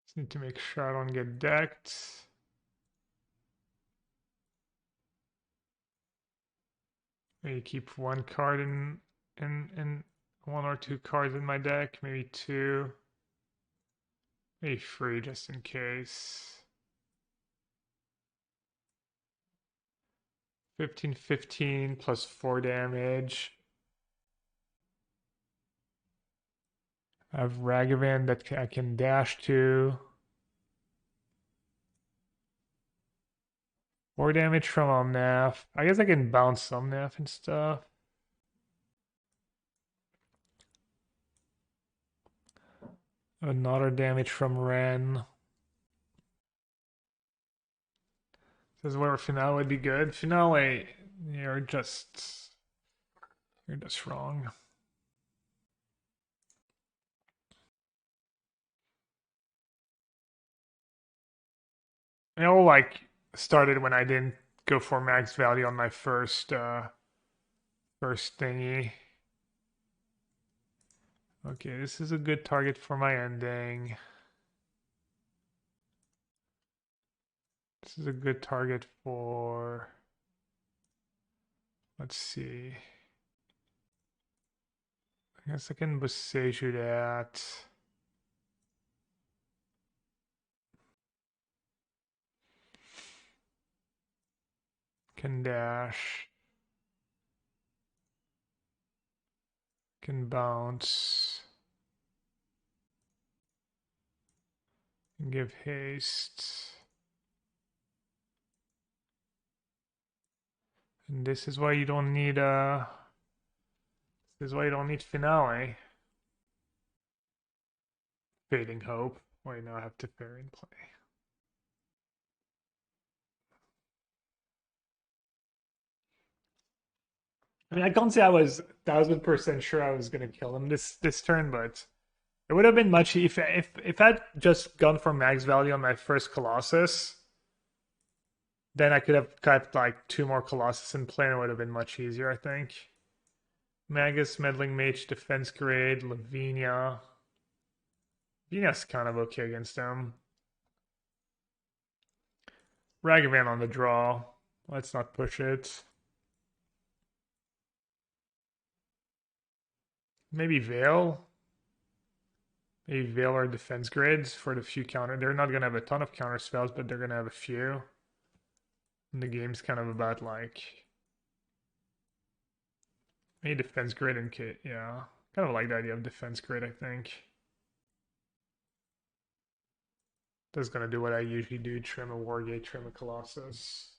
Just need to make sure I don't get decked. Maybe keep one card in one or two cards in my deck, maybe two. Maybe three just in case. 15/15 plus 4 damage. I have Ragavan that I can dash to. 4 damage from Omnath. I guess I can bounce Omnath and stuff. Another damage from Ren. This is where Finale would be good. Finale, you're just wrong. It all like started when I didn't go for max value on my first first thingy. Okay, this is a good target for my ending. This is a good target for, let's see. I guess I can Boseiju that. Can dash. Can bounce. Can give haste. And this is why you don't need this is why you don't need finale. Fading hope. Wait, now I have to fairy in play. I mean, I can't say I was 1000% sure I was gonna kill him this turn, but it would have been much if I'd just gone for max value on my first Colossus, then I could have kept like 2 more Colossus in play and it would have been much easier, I think. Magus, Meddling Mage, Defense Grade, Lavinia. Lavinia's kind of okay against him. Ragavan on the draw. Let's not push it. Maybe Veil. Maybe Veil or Defense Grades for the few counter. They're not going to have a ton of counter spells, but they're going to have a few. And the game's kind of about like... Maybe Defense Grade and Kit. Yeah. Kind of like the idea of Defense Grade, I think. That's going to do what I usually do. Trim a Wargate, trim a Colossus.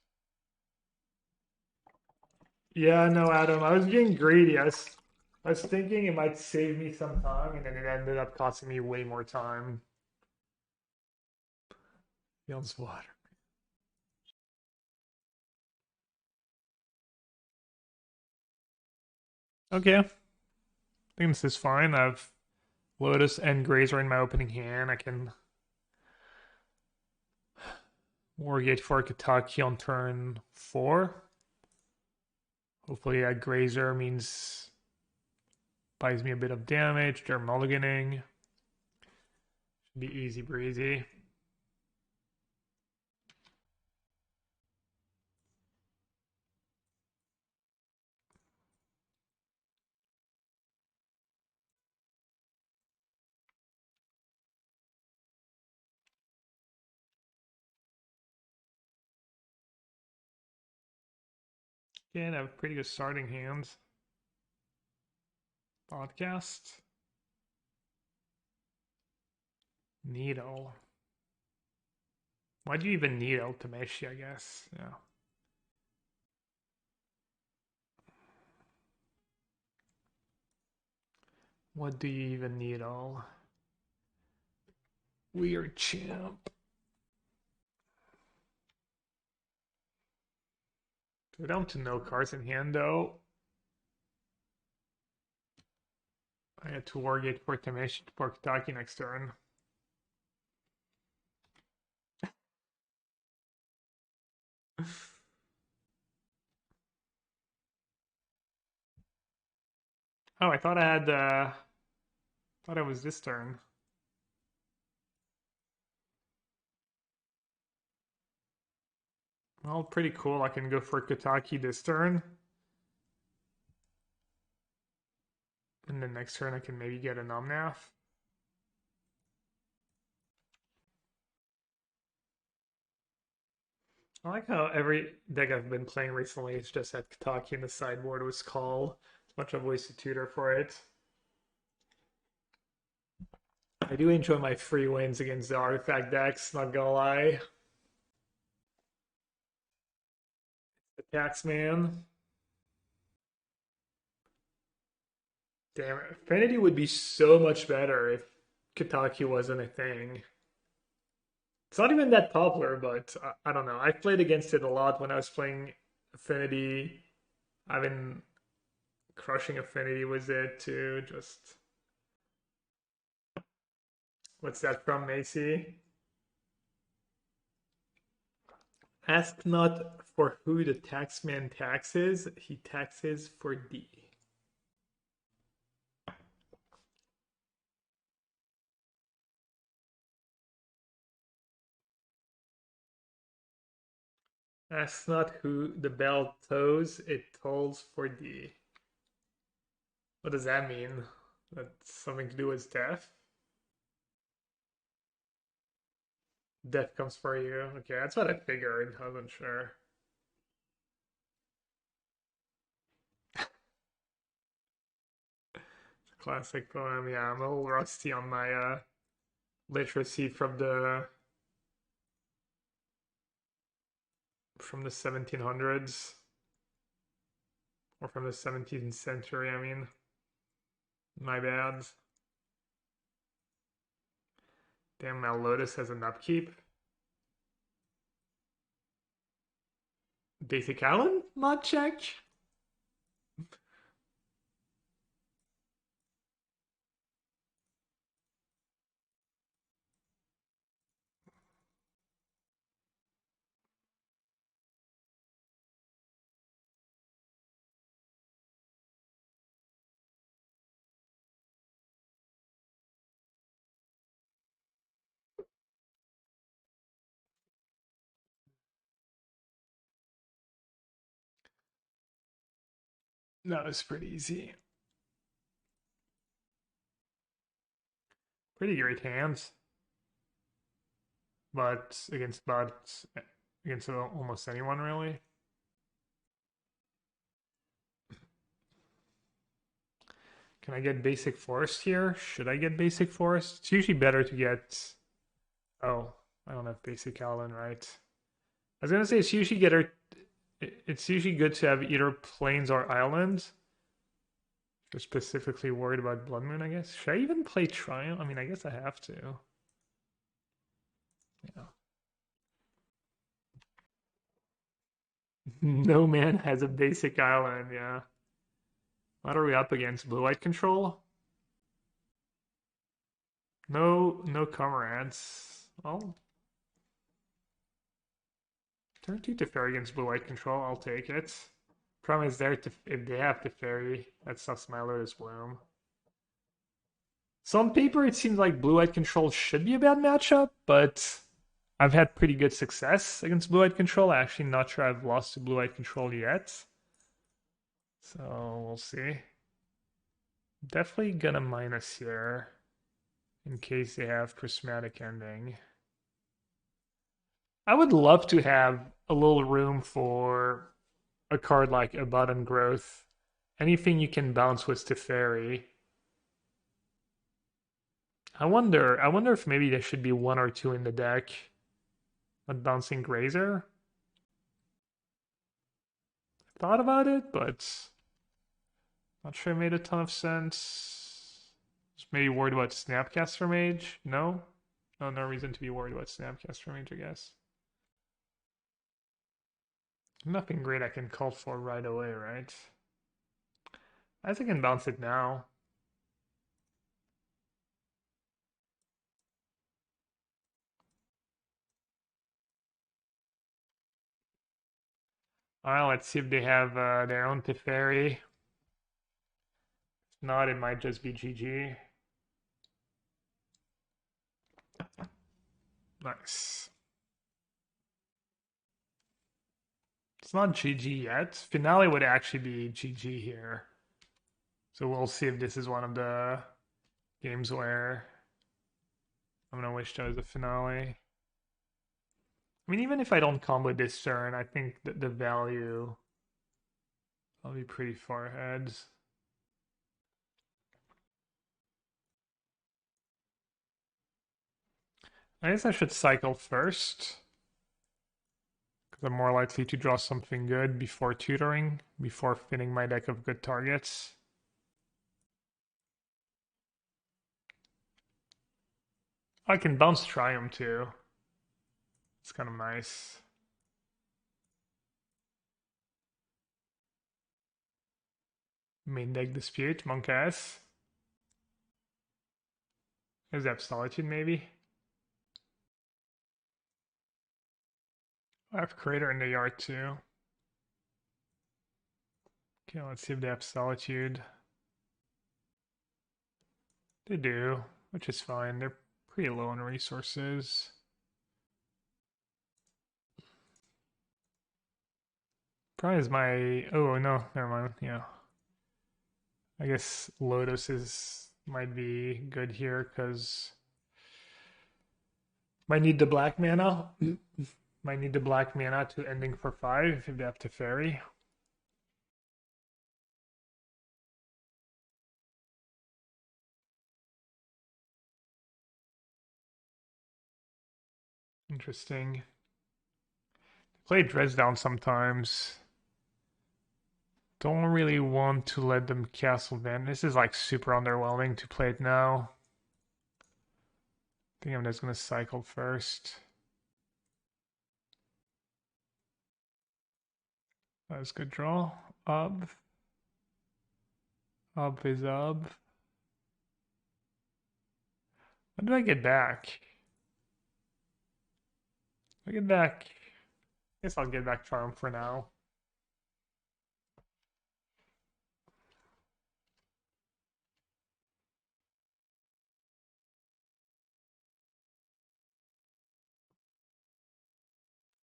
Yeah, no, Adam. I was being greedy. I was thinking it might save me some time, and then it ended up costing me way more time. Feels water. Okay. I think this is fine. I have Lotus and Grazer in my opening hand. I can Wargate for Kataki on turn 4. Hopefully that Grazer means buys me a bit of damage. They're mulliganing. Should be easy breezy. Again, I have pretty good starting hands. Podcast. Needle. Why do you even need Tameshi, I guess? Yeah. What do you even need all? Weird champ. We're down to no cards in hand though. I had to Wargate for Tameshi for Kataki next turn. Oh, I thought I had thought it was this turn. Well, pretty cool. I can go for Kataki this turn. And then next turn I can maybe get a Nomnath. I like how every deck I've been playing recently is just had Kataki in the sideboard with Skull. As much of a wasted tutor for it. I do enjoy my free wins against the artifact decks, not gonna lie. The Taxman. Damn it. Affinity would be so much better if Kataki wasn't a thing. It's not even that popular, but I don't know. I've played against it a lot when I was playing Affinity. I've been crushing Affinity with it too. Just what's that from, Macy? Ask not for who the taxman taxes, he taxes for thee. Ask not who the bell tolls, it tolls for thee. What does that mean? That's something to do with death? Death comes for you. Okay, that's what I figured. I wasn't sure. Classic poem. Yeah, I'm a little rusty on my literacy from the 1700s or from the 17th century. I mean, my bad. Damn, my Lotus has an upkeep. Basic Island mod check. That was pretty easy. Pretty great hands, but against almost anyone really. Can I get basic forest here? Should I get basic forest? It's usually better to get. Oh, I don't have basic island, right? I was gonna say it's usually good to have either plains or islands. If you're specifically worried about Blood Moon, I guess. Should I even play Triumph? I mean, I guess I have to. Yeah. No man has a basic island, yeah. What are we up against? Blue white control? No comrades. Well, turn two Teferi against blue white control, I'll take it. Problem is if they have Teferi, that sucks my Lotus Bloom. So on paper, it seems like blue-white control should be a bad matchup, but I've had pretty good success against blue-white control. I'm actually not sure I've lost to blue-white control yet. So we'll see. Definitely gonna minus here in case they have prismatic ending. I would love to have a little room for a card like Abundant Growth. Anything you can bounce with Teferi. I wonder if maybe there should be one or two in the deck. A bouncing Grazer? Thought about it, but not sure it made a ton of sense. Just maybe worried about Snapcaster Mage? No? No reason to be worried about Snapcaster Mage, I guess. Nothing great I can call for right away, right? I think I can bounce it now. Alright, let's see if they have their own Teferi. If not, it might just be GG. Nice. It's not GG yet. Finale would actually be GG here. So we'll see if this is one of the games where I'm gonna wish there was a finale. I mean, even if I don't combo this turn, I think that the value I'll be pretty far ahead. I guess I should cycle first, because I'm more likely to draw something good before tutoring, before fitting my deck of good targets. I can bounce Triumph too. It's kind of nice. Main deck dispute, Monk S. Is that Solitude maybe? I have Crater in the yard too. Okay, let's see if they have Solitude. They do, which is fine. They're pretty low on resources. Probably is my... Oh, no, never mind. Yeah. I guess Lotus is might be good here because might need the black mana. Might need the black mana to ending for 5 if they have to fairy. Interesting. Play Dresdown sometimes. Don't really want to let them castle Van. This is like super underwhelming to play it now. I think I'm just gonna cycle first. That was a good draw. Up. Up is up. When do I get back? I get back. I guess I'll get back Charm for now.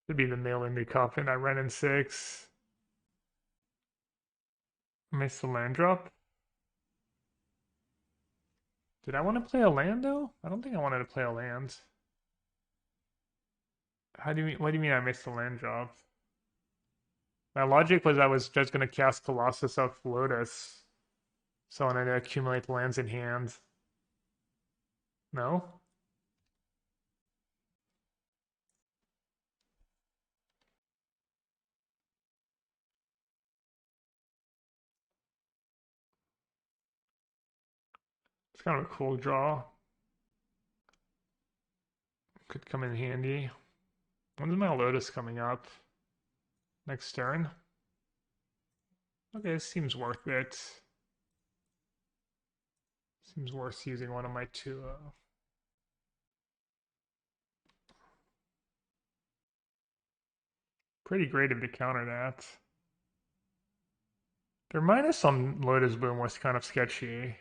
Should be the nail in the coffin. I ran in 6. Missed the land drop. Did I want to play a land though? I don't think I wanted to play a land. How do you mean? What do you mean I missed the land drop? My logic was I was just gonna cast Colossus of Lotus, so I wanted to accumulate lands in hand. No? It's kind of a cool draw. Could come in handy. When's my Lotus coming up? Next turn? Okay, this seems worth it. Seems worth using one of my two. Pretty creative to counter that. Their minus on Lotus Boom was kind of sketchy.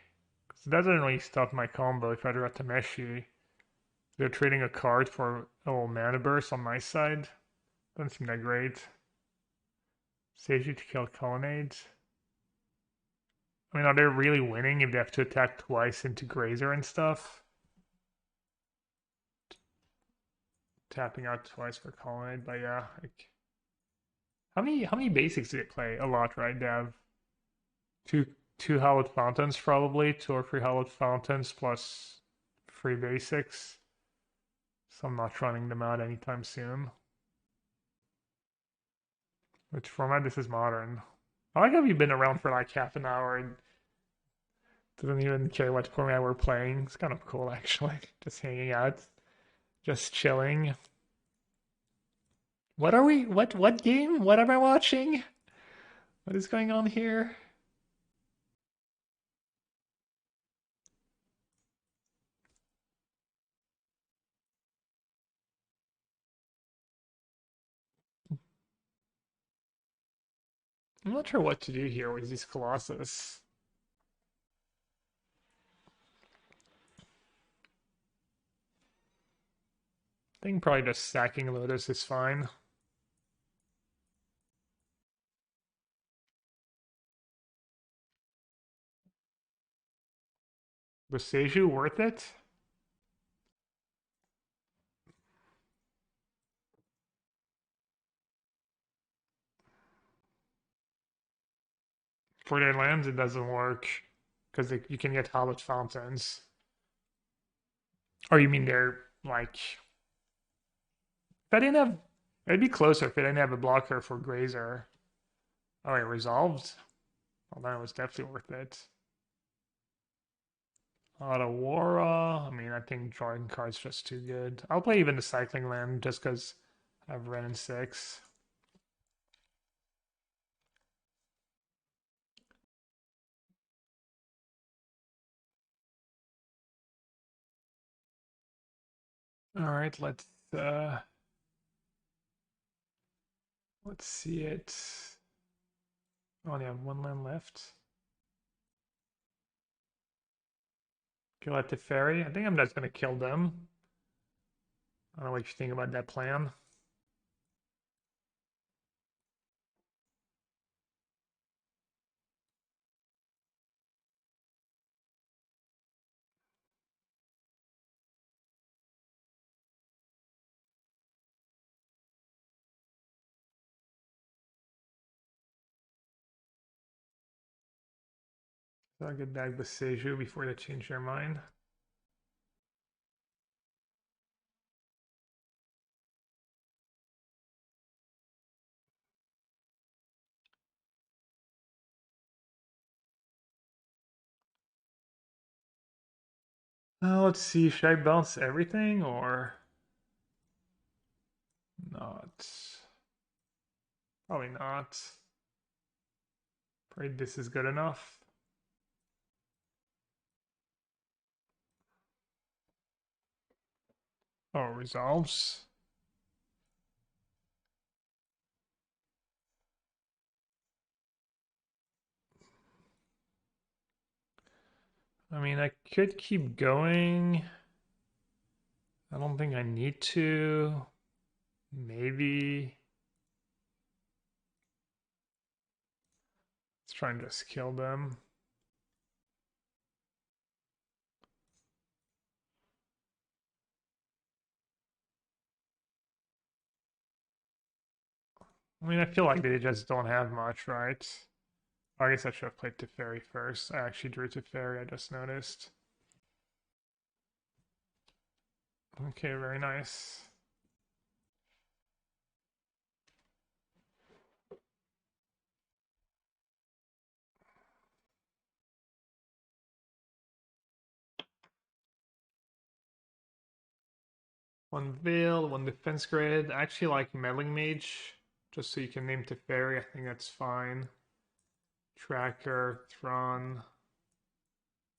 It doesn't really stop my combo if I draw Tameshi. They're trading a card for a little mana burst on my side. Doesn't seem that great. Seiji to kill Colonnade. I mean, are they really winning if they have to attack twice into Grazer and stuff? Tapping out twice for Colonnade, but yeah. Like, how many basics do they play? A lot, right? They have two hallowed fountains probably, 2 or 3 hallowed fountains plus 3 basics. So I'm not running them out anytime soon. Which format? This is modern. I like how you've been around for like half an hour and doesn't even care what format we're playing. It's kind of cool actually. Just hanging out, just chilling. What are we? What game? What am I watching? What is going on here? I'm not sure what to do here with these Colossus. I think probably just sacking Lotus is fine. Was Seiju worth it? For their lands, it doesn't work because you can get hallowed fountains. Or you mean they're like? If I didn't have, it'd be closer if I didn't have a blocker for Grazer. Oh, it resolved. Well, then it was definitely worth it. Otawara. I mean, I think drawing cards just too good. I'll play even the cycling land just because I've ran in 6. All right, let's Let's see it. I only have one land left. Kill at the ferry. I think I'm just gonna kill them. I don't know what you think about that plan. So I'll get back with Seju before they change their mind. Let's see. Should I bounce everything or not? Probably not. Probably this is good enough. Oh, resolves. I mean, I could keep going. I don't think I need to. Maybe. Let's try and just kill them. I mean, I feel like they just don't have much, right? I guess I should have played Teferi first. I actually drew Teferi, I just noticed. Okay, very nice. One Veil, one Defense Grid. I actually like Meddling Mage, just so you can name Teferi. I think that's fine. Tracker, Thrawn,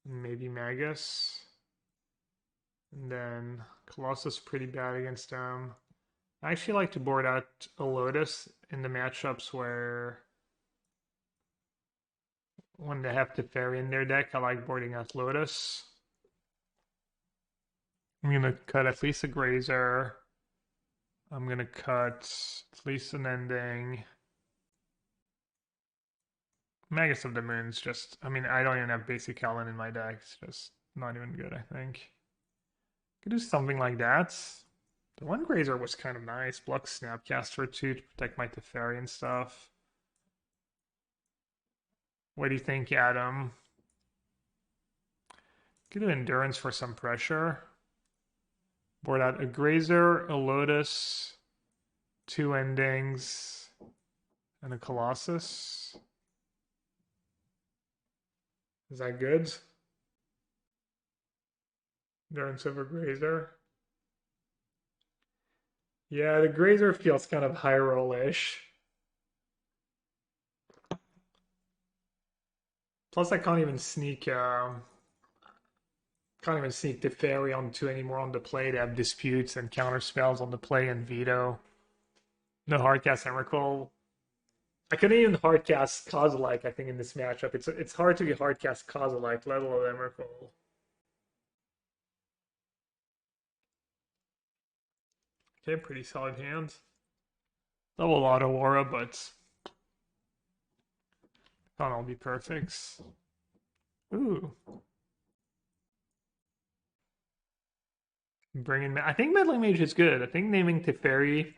and maybe Magus. And then Colossus pretty bad against them. I actually like to board out a Lotus in the matchups where when they have Teferi in their deck, I like boarding out Lotus. I'm gonna cut at least a Grazer. I'm gonna cut at least an ending. Magus of the Moon's just, I mean, I don't even have basic Helen in my deck. It's just not even good, I think. Could do something like that. The one Grazer was kind of nice. Block Snapcaster too to protect my Teferi and stuff. What do you think, Adam? Could do Endurance for some pressure. Board out a Grazer, a Lotus, two Endings, and a Colossus. Is that good? Endurance over Grazer. Yeah, the Grazer feels kind of high roll-ish. Plus, I can't even sneak the fairy onto anymore on the play. They have disputes and counter spells on the play and veto. No hardcast Emrakul. I couldn't even hardcast Kozilek, I think, in this matchup. It's hard to get hardcast Kozilek, let alone Emrakul. Okay, pretty solid hand. Double auto aura, but can't all be perfects. Ooh. Bringing, I think Meddling Mage is good. I think naming Teferi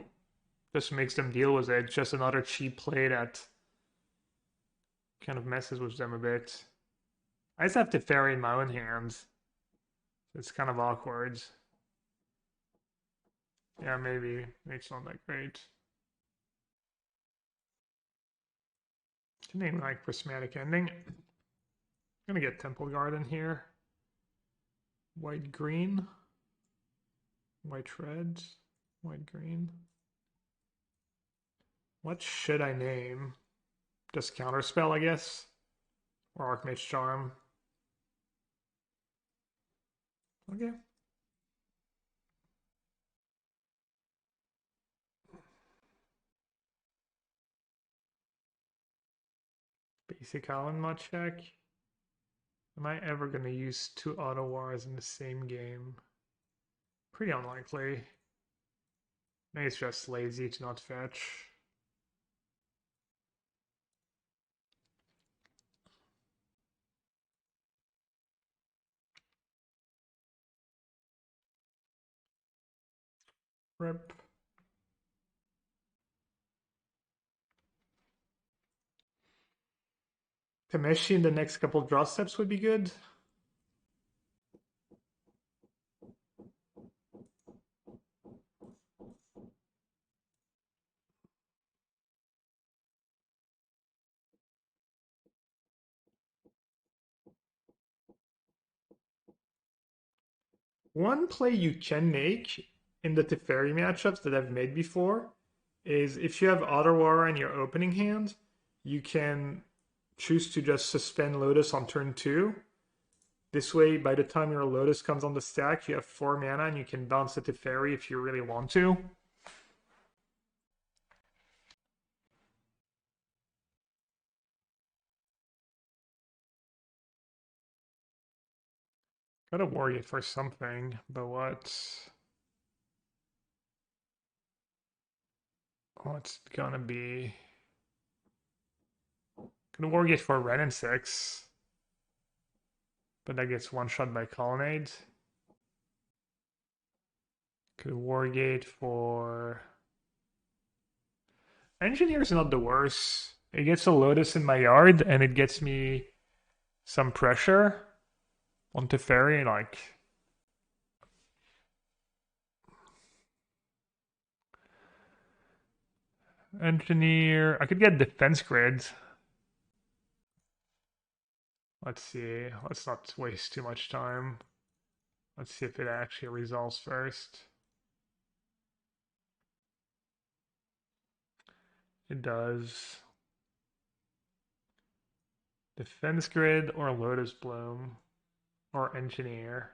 just makes them deal with it. Just another cheap play that kind of messes with them a bit. I just have Teferi in my own hands. It's kind of awkward. Yeah, maybe. It's not that great. Something like Prismatic Ending. I'm gonna get Temple Garden here. White green. White red. White green. What should I name? Just Counterspell, I guess. Or Archmage Charm. Okay. Isekai in mod check. Am I ever gonna use two auto wars in the same game? Pretty unlikely. Maybe it's just lazy to not fetch. Rip. Tameshi in the next couple draw steps would be good. One play you can make in the Teferi matchups that I've made before is if you have Ottawa in your opening hand, you can choose to just suspend Lotus on turn 2. This way, by the time your Lotus comes on the stack, you have 4 mana and you can bounce it to Teferi if you really want to. Gotta worry for something, but what? What's gonna be? Gonna Wargate for red and 6. But that gets one shot by Colonnade. Could Wargate for... Engineer's not the worst. It gets a Lotus in my yard, and it gets me some pressure on Teferi, like... Engineer... I could get Defense Grid. Let's see. Let's not waste too much time. Let's see if it actually resolves first. It does. Defense Grid or Lotus Bloom or Engineer.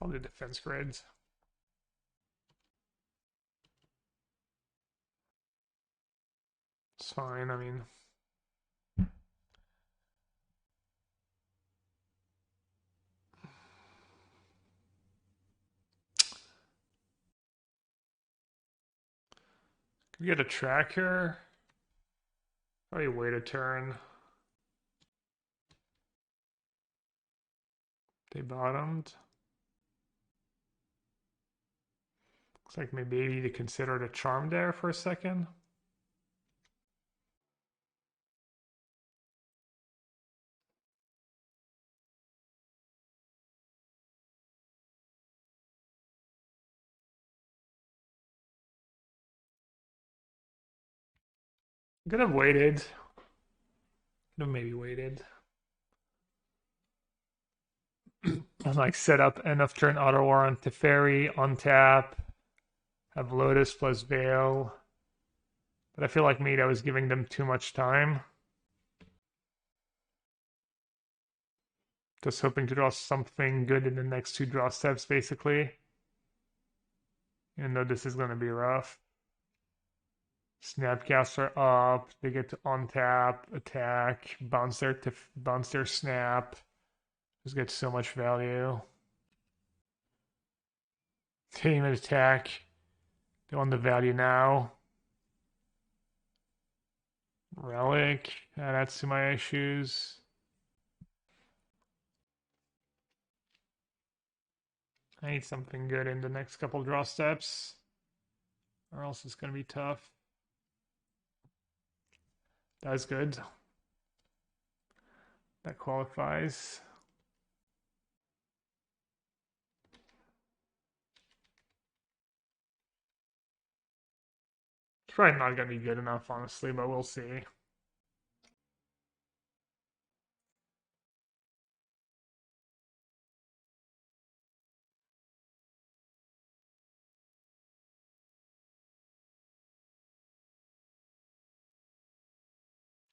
I'll do Defense Grids. It's fine, I mean. Can we get a tracker? Probably wait a turn. They bottomed. Looks like maybe they considered a charm there for a second. Could have waited. Could have maybe waited. And like set up enough turn auto war on Teferi, untap, have Lotus plus Veil. But I feel like maybe I was giving them too much time. Just hoping to draw something good in the next 2 draw steps, basically. Even though this is going to be rough. Snapcaster up, they get to untap, attack, bounce their snap. Just get so much value. Team attack. They want the value now. Relic. That's to my issues. I need something good in the next couple draw steps, or else it's going to be tough. That's good. That qualifies. It's probably not going to be good enough, honestly, but we'll see.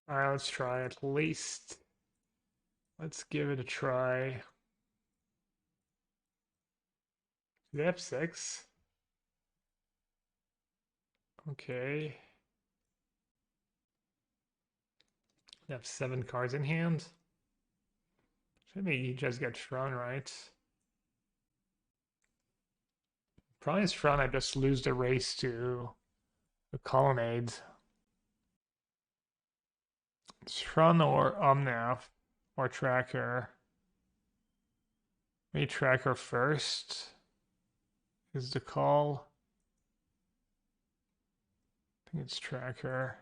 Alright, let's try at least. Let's give it a try. Do they have 6? Okay. They have 7 cards in hand. Should maybe just get Shrun, right? Probably is Shrun, I just lose the race to the Colonnade. Shrun or Omnath or Tracker. Maybe Tracker first is the call. I think it's Tracker.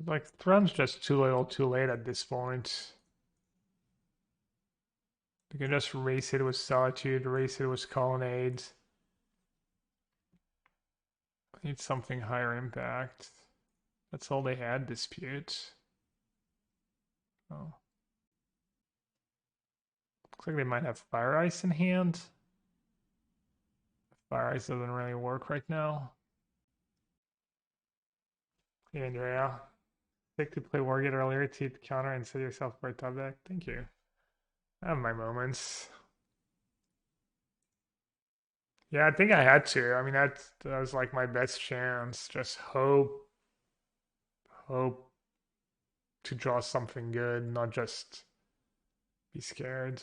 Like, Thrun's just too little too late at this point. You can just race it with Solitude, race it with Colonnade. I need something higher impact. That's all they had, Dispute. Oh. Looks like they might have Fire Ice in hand. Fire Ice doesn't really work right now. Hey, Andrea. Pick to play Wargate earlier to counter and set yourself for a top deck. Thank you. I have my moments. Yeah, I think I had to. I mean, that was like my best chance. Just hope to draw something good, not just be scared.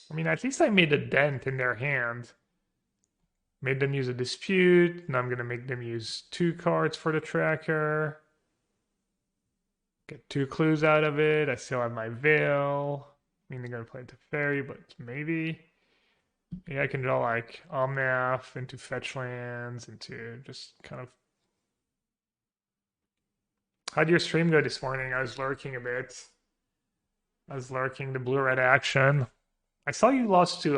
I mean, at least I made a dent in their hand. Made them use a dispute. Now I'm gonna make them use 2 cards for the tracker. Get 2 clues out of it. I still have my veil. I mean, they're gonna play into fairy, but maybe. Yeah, I can draw like Omnath into fetch lands, into just kind of. How'd your stream go this morning? I was lurking a bit. I was lurking the blue-red action. I saw you lost to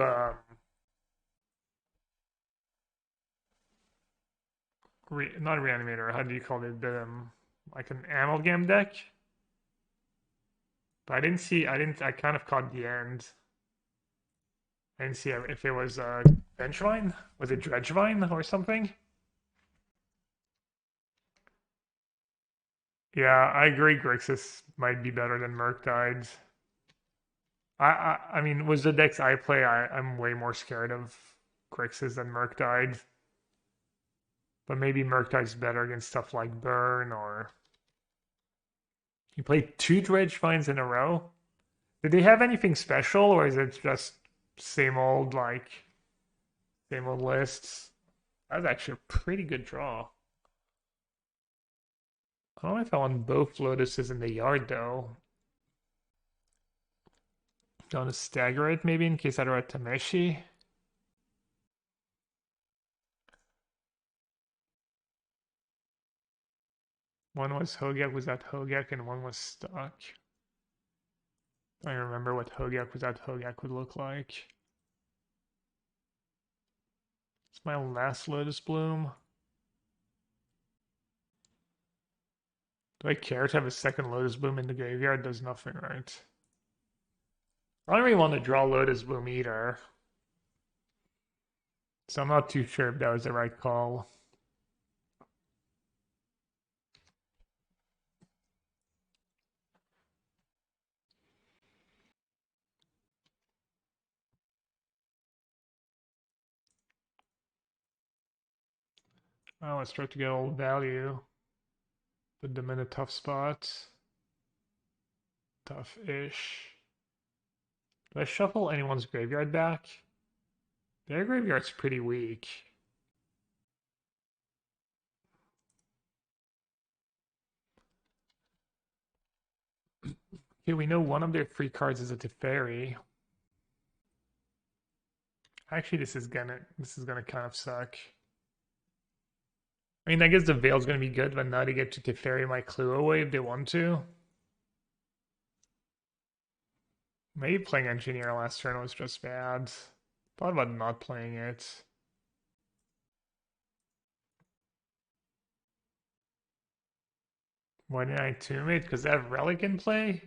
not reanimator. How do you call it? Like an amalgam deck. But I didn't see. I kind of caught the end. I didn't see if it was Benchvine. Was it Dredgevine or something? Yeah, I agree. Grixis might be better than Murktide. I mean, with the decks I play, I'm way more scared of Grixis than Murktide. But maybe Murktide's better against stuff like Burn or. You played 2 Dredgevines in a row? Did they have anything special, or is it just same old, like, same old lists? That was actually a pretty good draw. I don't know if I want both Lotuses in the yard, though. Do you want to stagger it, maybe, in case I draw a Tameshi? One was Hogak without Hogak, and one was stuck. I remember what Hogak without Hogak would look like. It's my last Lotus Bloom. Do I care to have a second Lotus Bloom in the graveyard? Does nothing, right? I don't really want to draw Lotus Bloom either. So I'm not too sure if that was the right call. Oh, let's try to get old value. Put them in a tough spot. Tough-ish. Do I shuffle anyone's graveyard back? Their graveyard's pretty weak. Okay, we know one of their 3 cards is a Teferi. Actually, this is gonna kind of suck. I mean, I guess the Veil's gonna be good, but now they get to Teferi my clue away if they want to. Maybe playing Engineer last turn was just bad. Thought about not playing it. Why didn't I tomb it? Because they have Relic in play?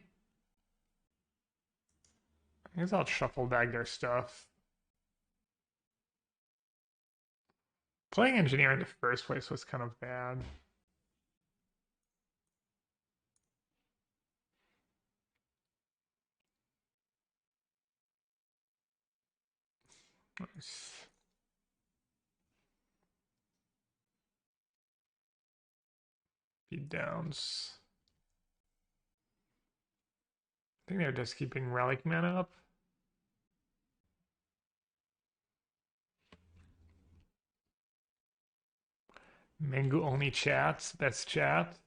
I guess I'll shuffle back their stuff. Playing engineer in the first place was kind of bad. Nice. Beat downs. I think they're just keeping relic mana up. Mango only chats. Best chat.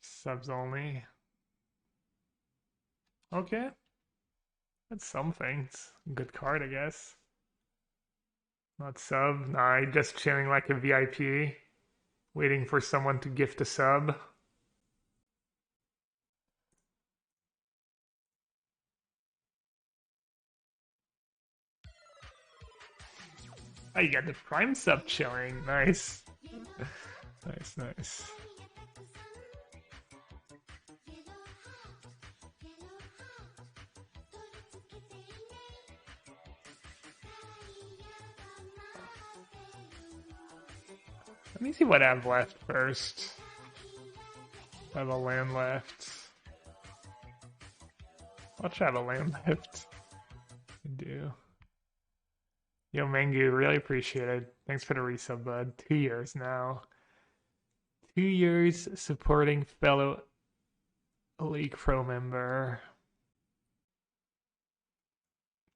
Subs only. Okay. That's something. It's a good card, I guess. Not sub. Nah, just chilling like a VIP. Waiting for someone to gift a sub. Oh, you got the prime sub chilling. Nice. Nice, nice. Let me see what I have left first. I have a land left. I'll try the land left. I do. Yo, Mangu, really appreciate it. Thanks for the resub, bud. 2 years now. 2 years supporting fellow League Pro member.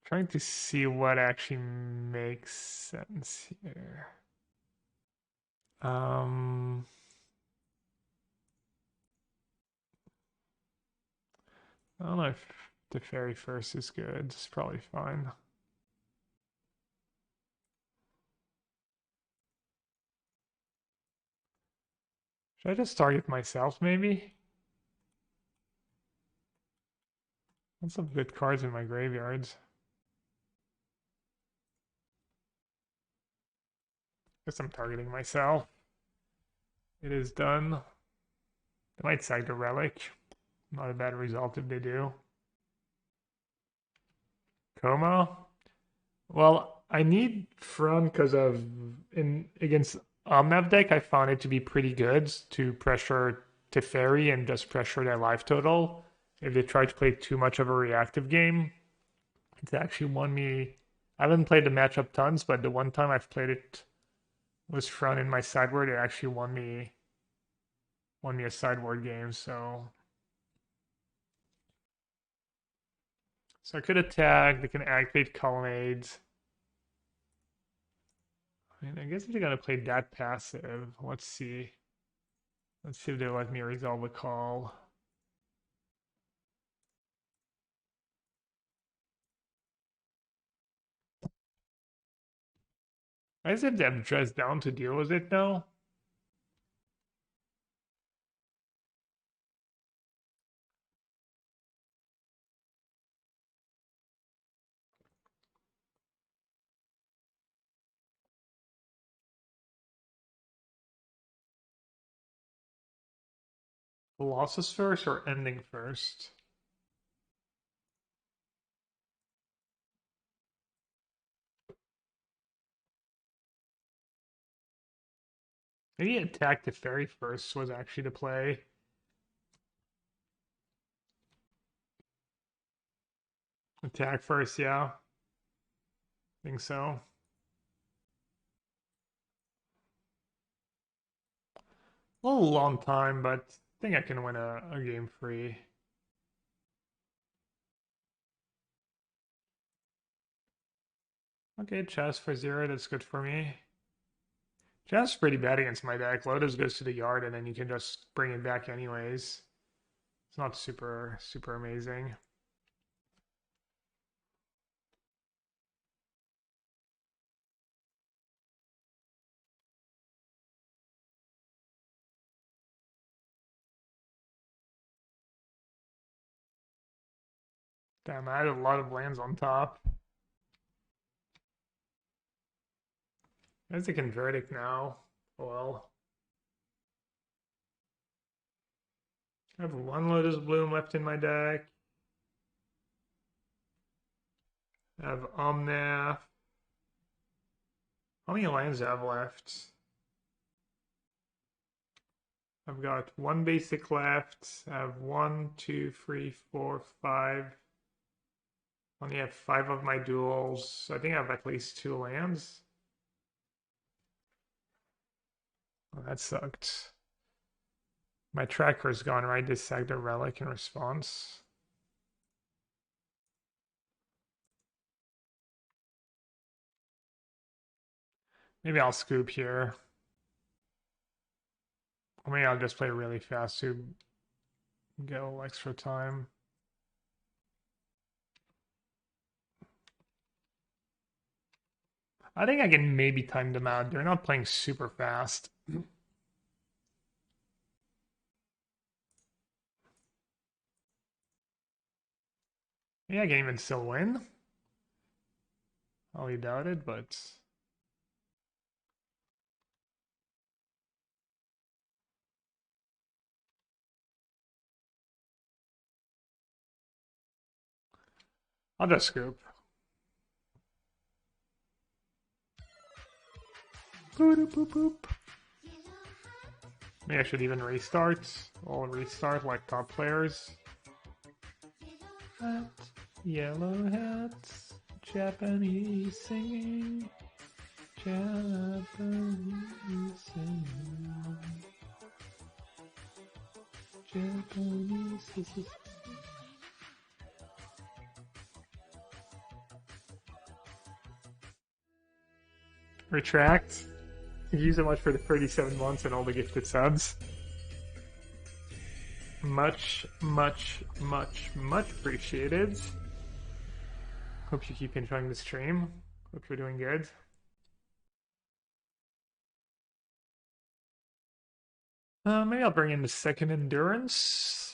Trying to see what actually makes sense here. I don't know if the fairy first is good. It's probably fine. Should I just target myself, maybe? Lots of good cards in my graveyards. Guess I'm targeting myself. It is done. They might sack the relic. Not a bad result if they do. Como? Well, I need front because of in against Omnav deck. I found it to be pretty good to pressure Teferi and just pressure their life total. If they try to play too much of a reactive game, it's actually won me. I haven't played the matchup tons, but the one time I've played it was front in my sideboard. It actually won me a sideboard game. So I could attack. They can activate colonnades. I mean, I guess if they're gonna play that passive, let's see. Let's see if they let me resolve the call. I guess if they have dress down to deal with it now. Losses first or ending first? Maybe attack the fairy first was actually the play. Attack first, yeah. Think so. A little long time, but I think I can win a game free. Okay, chess for 0, that's good for me. Chess is pretty bad against my deck. Lotus goes to the yard and then you can just bring it back anyways. It's not super amazing. Damn, I had a lot of lands on top. There's a Convertic now. Well, I have one Lotus Bloom left in my deck. I have Omnath. How many lands do I have left? I've got one basic left. I have 1, 2, 3, 4, 5. Only have 5 of my duels. So I think I have at least 2 lands. Oh, that sucked. My tracker's gone, right? They sacked a relic in response. Maybe I'll scoop here. Or maybe I'll just play really fast to get a little extra time. I think I can maybe time them out. They're not playing super fast. Yeah, I can even still win. Highly doubt it, but I'll just scoop. Boop, boop, boop. Maybe I should even restart. I'll restart like top players. Hat, yellow hats, Japanese singing, Japanese singing, Japanese. Retract. Thank you so much for the 37 months and all the gifted subs. Much, much, much, much appreciated. Hope you keep enjoying the stream. Hope you're doing good. Maybe I'll bring in the second endurance.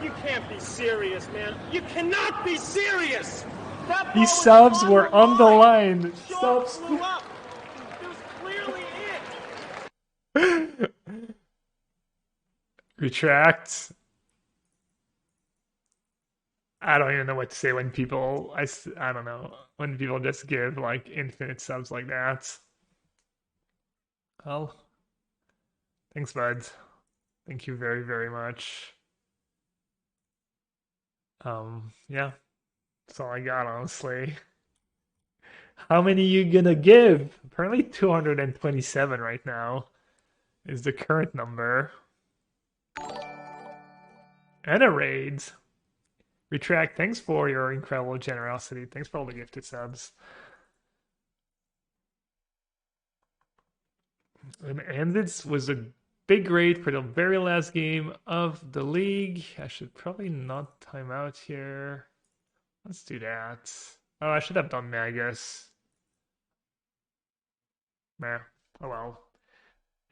You can't be serious, man. You cannot be serious. That These ball subs was were on the line. Short Subs. flew up. It was clearly it. Retract. I don't even know what to say when people, I don't know, when people just give like infinite subs like that. Well, thanks, bud. Thank you very, very much. Yeah, that's all I got, honestly. How many you gonna give? Apparently 227 right now is the current number. And a raid. Retract, thanks for your incredible generosity. Thanks for all the gifted subs. And this was a big raid for the very last game of the league. I should probably not time out here. Let's do that. Oh, I should have done Magus. Nah, oh well.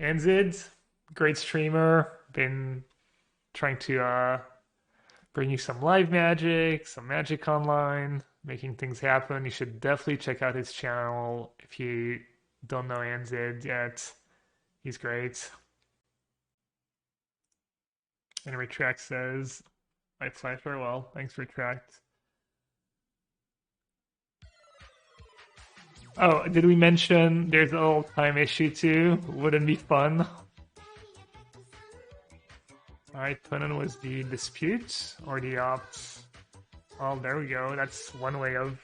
Anzid, great streamer. Been trying to bring you some live magic, some magic online, making things happen. You should definitely check out his channel if you don't know Anzid yet. He's great. And Retract says, I flash very well. Thanks, Retract. Oh, did we mention there's a little time issue too? Wouldn't be fun. Alright, Punin was the dispute or the opt. Oh, there we go. That's one way of.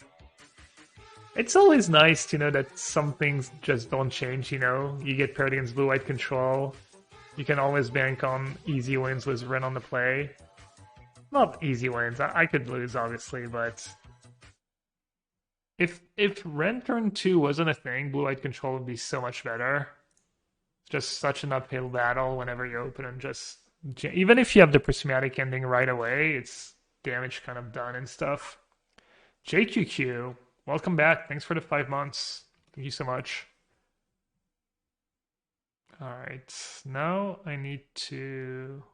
It's always nice to know that some things just don't change, you know? You get paired against blue-white control. You can always bank on easy wins with Ren on the play. Not easy wins. I could lose, obviously, but if Ren turn 2 wasn't a thing, blue-white control would be so much better. It's just such an uphill battle whenever you open and just even if you have the prismatic ending right away, it's damage kind of done and stuff. JQQ, welcome back. Thanks for the 5 months. Thank you so much. All right, now I need to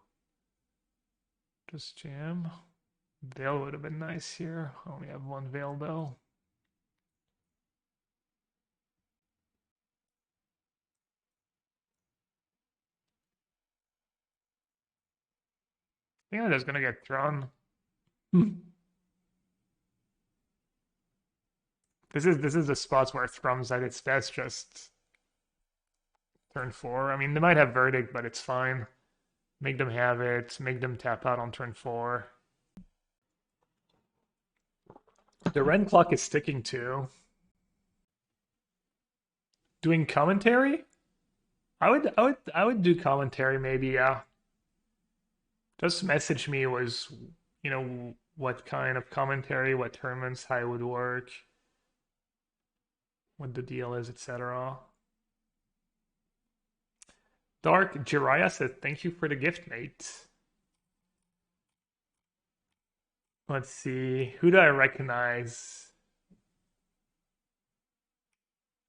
just jam. Veil would have been nice here. I only have one veil though. I think that's gonna get thrown. This is the spots where Thrum's at its best, just turn 4. I mean, they might have Verdict, but it's fine. Make them have it. Make them tap out on turn 4. The Ren clock is sticking to. Doing commentary? I would do commentary maybe, yeah. Just message me was, what kind of commentary, what tournaments, how it would work, what the deal is, etc. Dark Jiraiya said, thank you for the gift, mate. Let's see. Who do I recognize?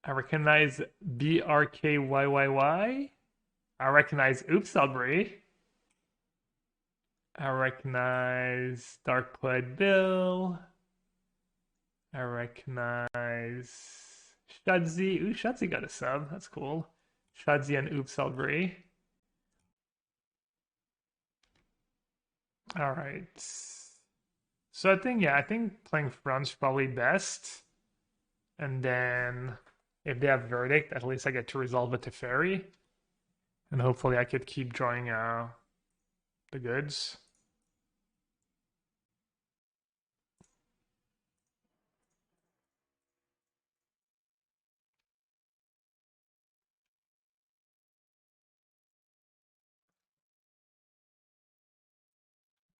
I recognize BRKYYY. I recognize Oops Aubrey. I recognize Dark Poet Bill. I recognize Shadzi. Ooh, Shadzi got a sub. That's cool. Shadzi and Oops Aubrey. All right. So I think playing front's probably best. And then if they have Verdict, at least I get to resolve it to Fairy. And hopefully I could keep drawing the goods.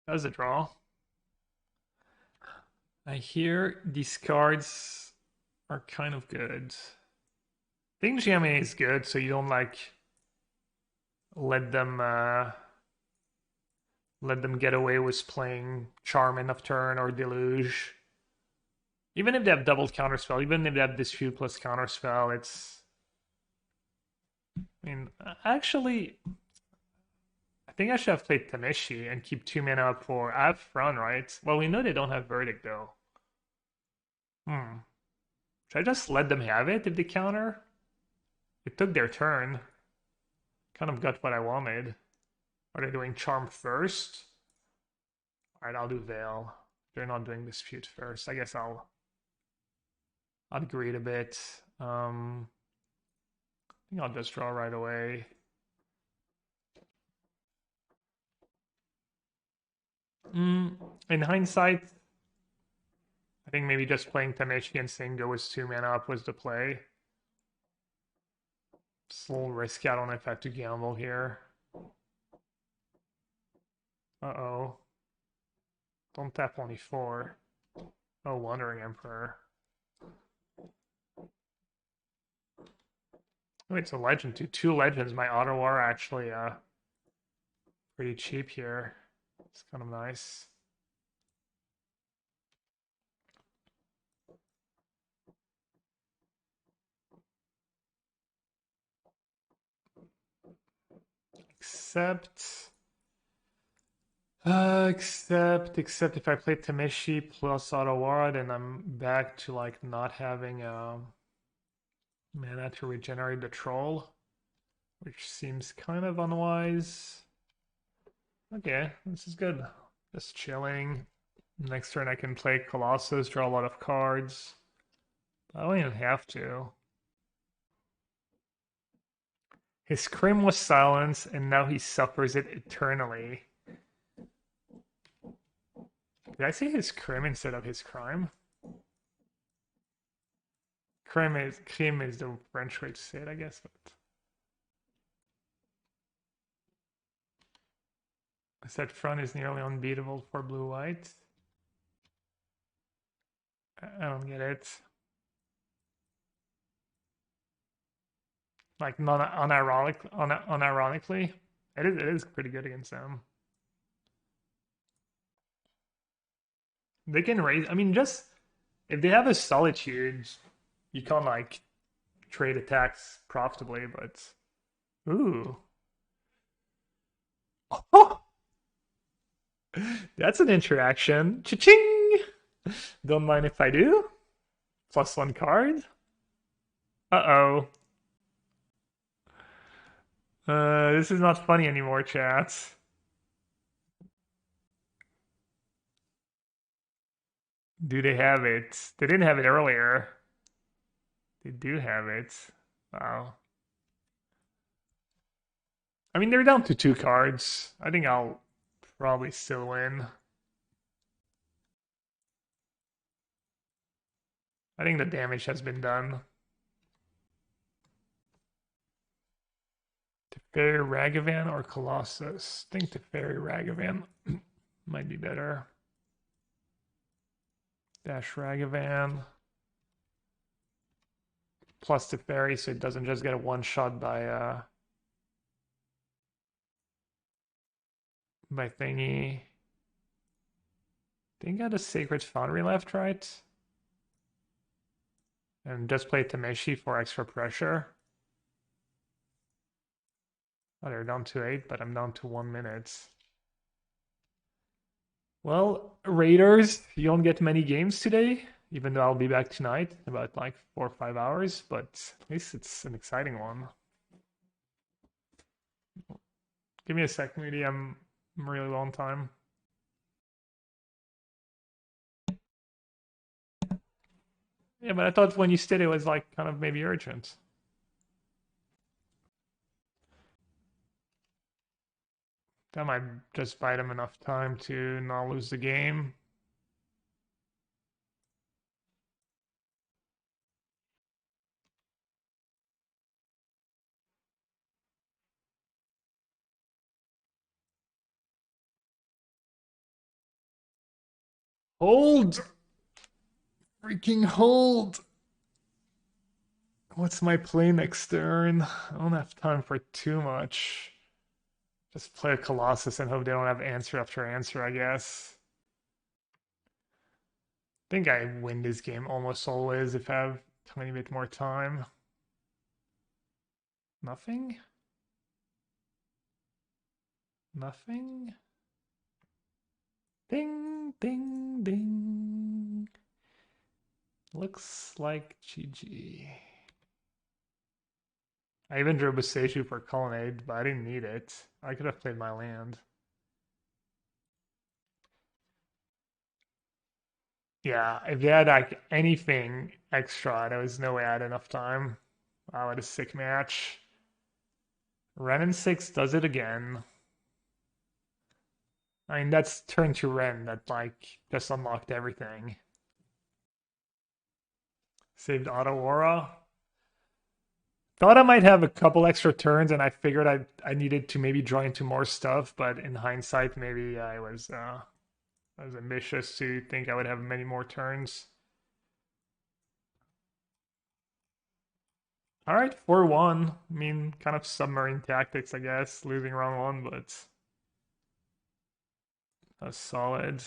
That was a draw. I hear these cards are kind of good. I think GMA is good, so you don't let them get away with playing Charm end of turn or Deluge. Even if they have doubled counterspell, even if they have Dispute plus counterspell, it's. I mean, actually, I think I should have played Tameshi and keep 2 mana up for. I have front, right? Well, we know they don't have Verdict though. Should I just let them have it if they counter? It took their turn. Kind of got what I wanted. Are they doing Charm first? Alright, I'll do Veil. They're not doing Dispute first. I guess I'll greed a bit. I think I'll just draw right away. In hindsight, I think maybe just playing Tameshi and Singo was 2 mana up was the play. It's a little risky. I don't know if I have to gamble here. Uh-oh. Don't tap only 4. Oh, Wandering Emperor. Oh, it's a legend too. 2 legends. My auto are actually pretty cheap here. It's kind of nice. Except if I play Tameshi plus Otawara, then I'm back to not having mana to regenerate the troll, which seems kind of unwise. Okay, this is good. Just chilling. Next turn I can play Colossus, draw a lot of cards. I don't even have to. His crime was silence, and now he suffers it eternally. Did I say his crime instead of his crime? Crime is the French way to say it, I guess. But I said front is nearly unbeatable for blue-white. I don't get it. Like unironically, it is pretty good against them. They can raise. I mean, just if they have a solitude, you can't like trade attacks profitably. But ooh, oh, that's an interaction. Cha-ching! Don't mind if I do. +1 card. Uh-oh. This is not funny anymore, chat. Do they have it? They didn't have it earlier. They do have it. Wow. I mean, they're down to 2 cards. I think I'll probably still win. I think the damage has been done. Teferi Ragavan or Colossus? I think Teferi Ragavan might be better. Dash Ragavan. Plus Teferi, so it doesn't just get a one-shot by thingy. I think I had a Sacred Foundry left, right? And just play Tameshi for extra pressure. Oh, they're down to 8, but I'm down to 1 minute. Well, Raiders, you don't get many games today, even though I'll be back tonight, about like 4 or 5 hours, but at least it's an exciting one. Give me a sec, maybe I'm really low on time. Yeah, but I thought when you said it was like kind of maybe urgent. That might just buy them enough time to not lose the game. Hold! Freaking hold! What's my play next turn? I don't have time for too much. Just play a Colossus and hope they don't have answer after answer, I guess. I think I win this game almost always if I have a tiny bit more time. Nothing? Nothing? Ding, ding, ding. Looks like GG. I even drew Boseiju for Colonnade, but I didn't need it. I could have played my land. Yeah, if they had like anything extra, there was no way I had enough time. Wow, what a sick match. Ren and 6 does it again. I mean, that's turn to Ren that like just unlocked everything. Saved Auto Aura. Thought I might have a couple extra turns, and I figured I needed to maybe draw into more stuff. But in hindsight, maybe I was ambitious to think I would have many more turns. All right, 4-1. I mean, kind of submarine tactics, I guess. Losing round 1, but that's solid.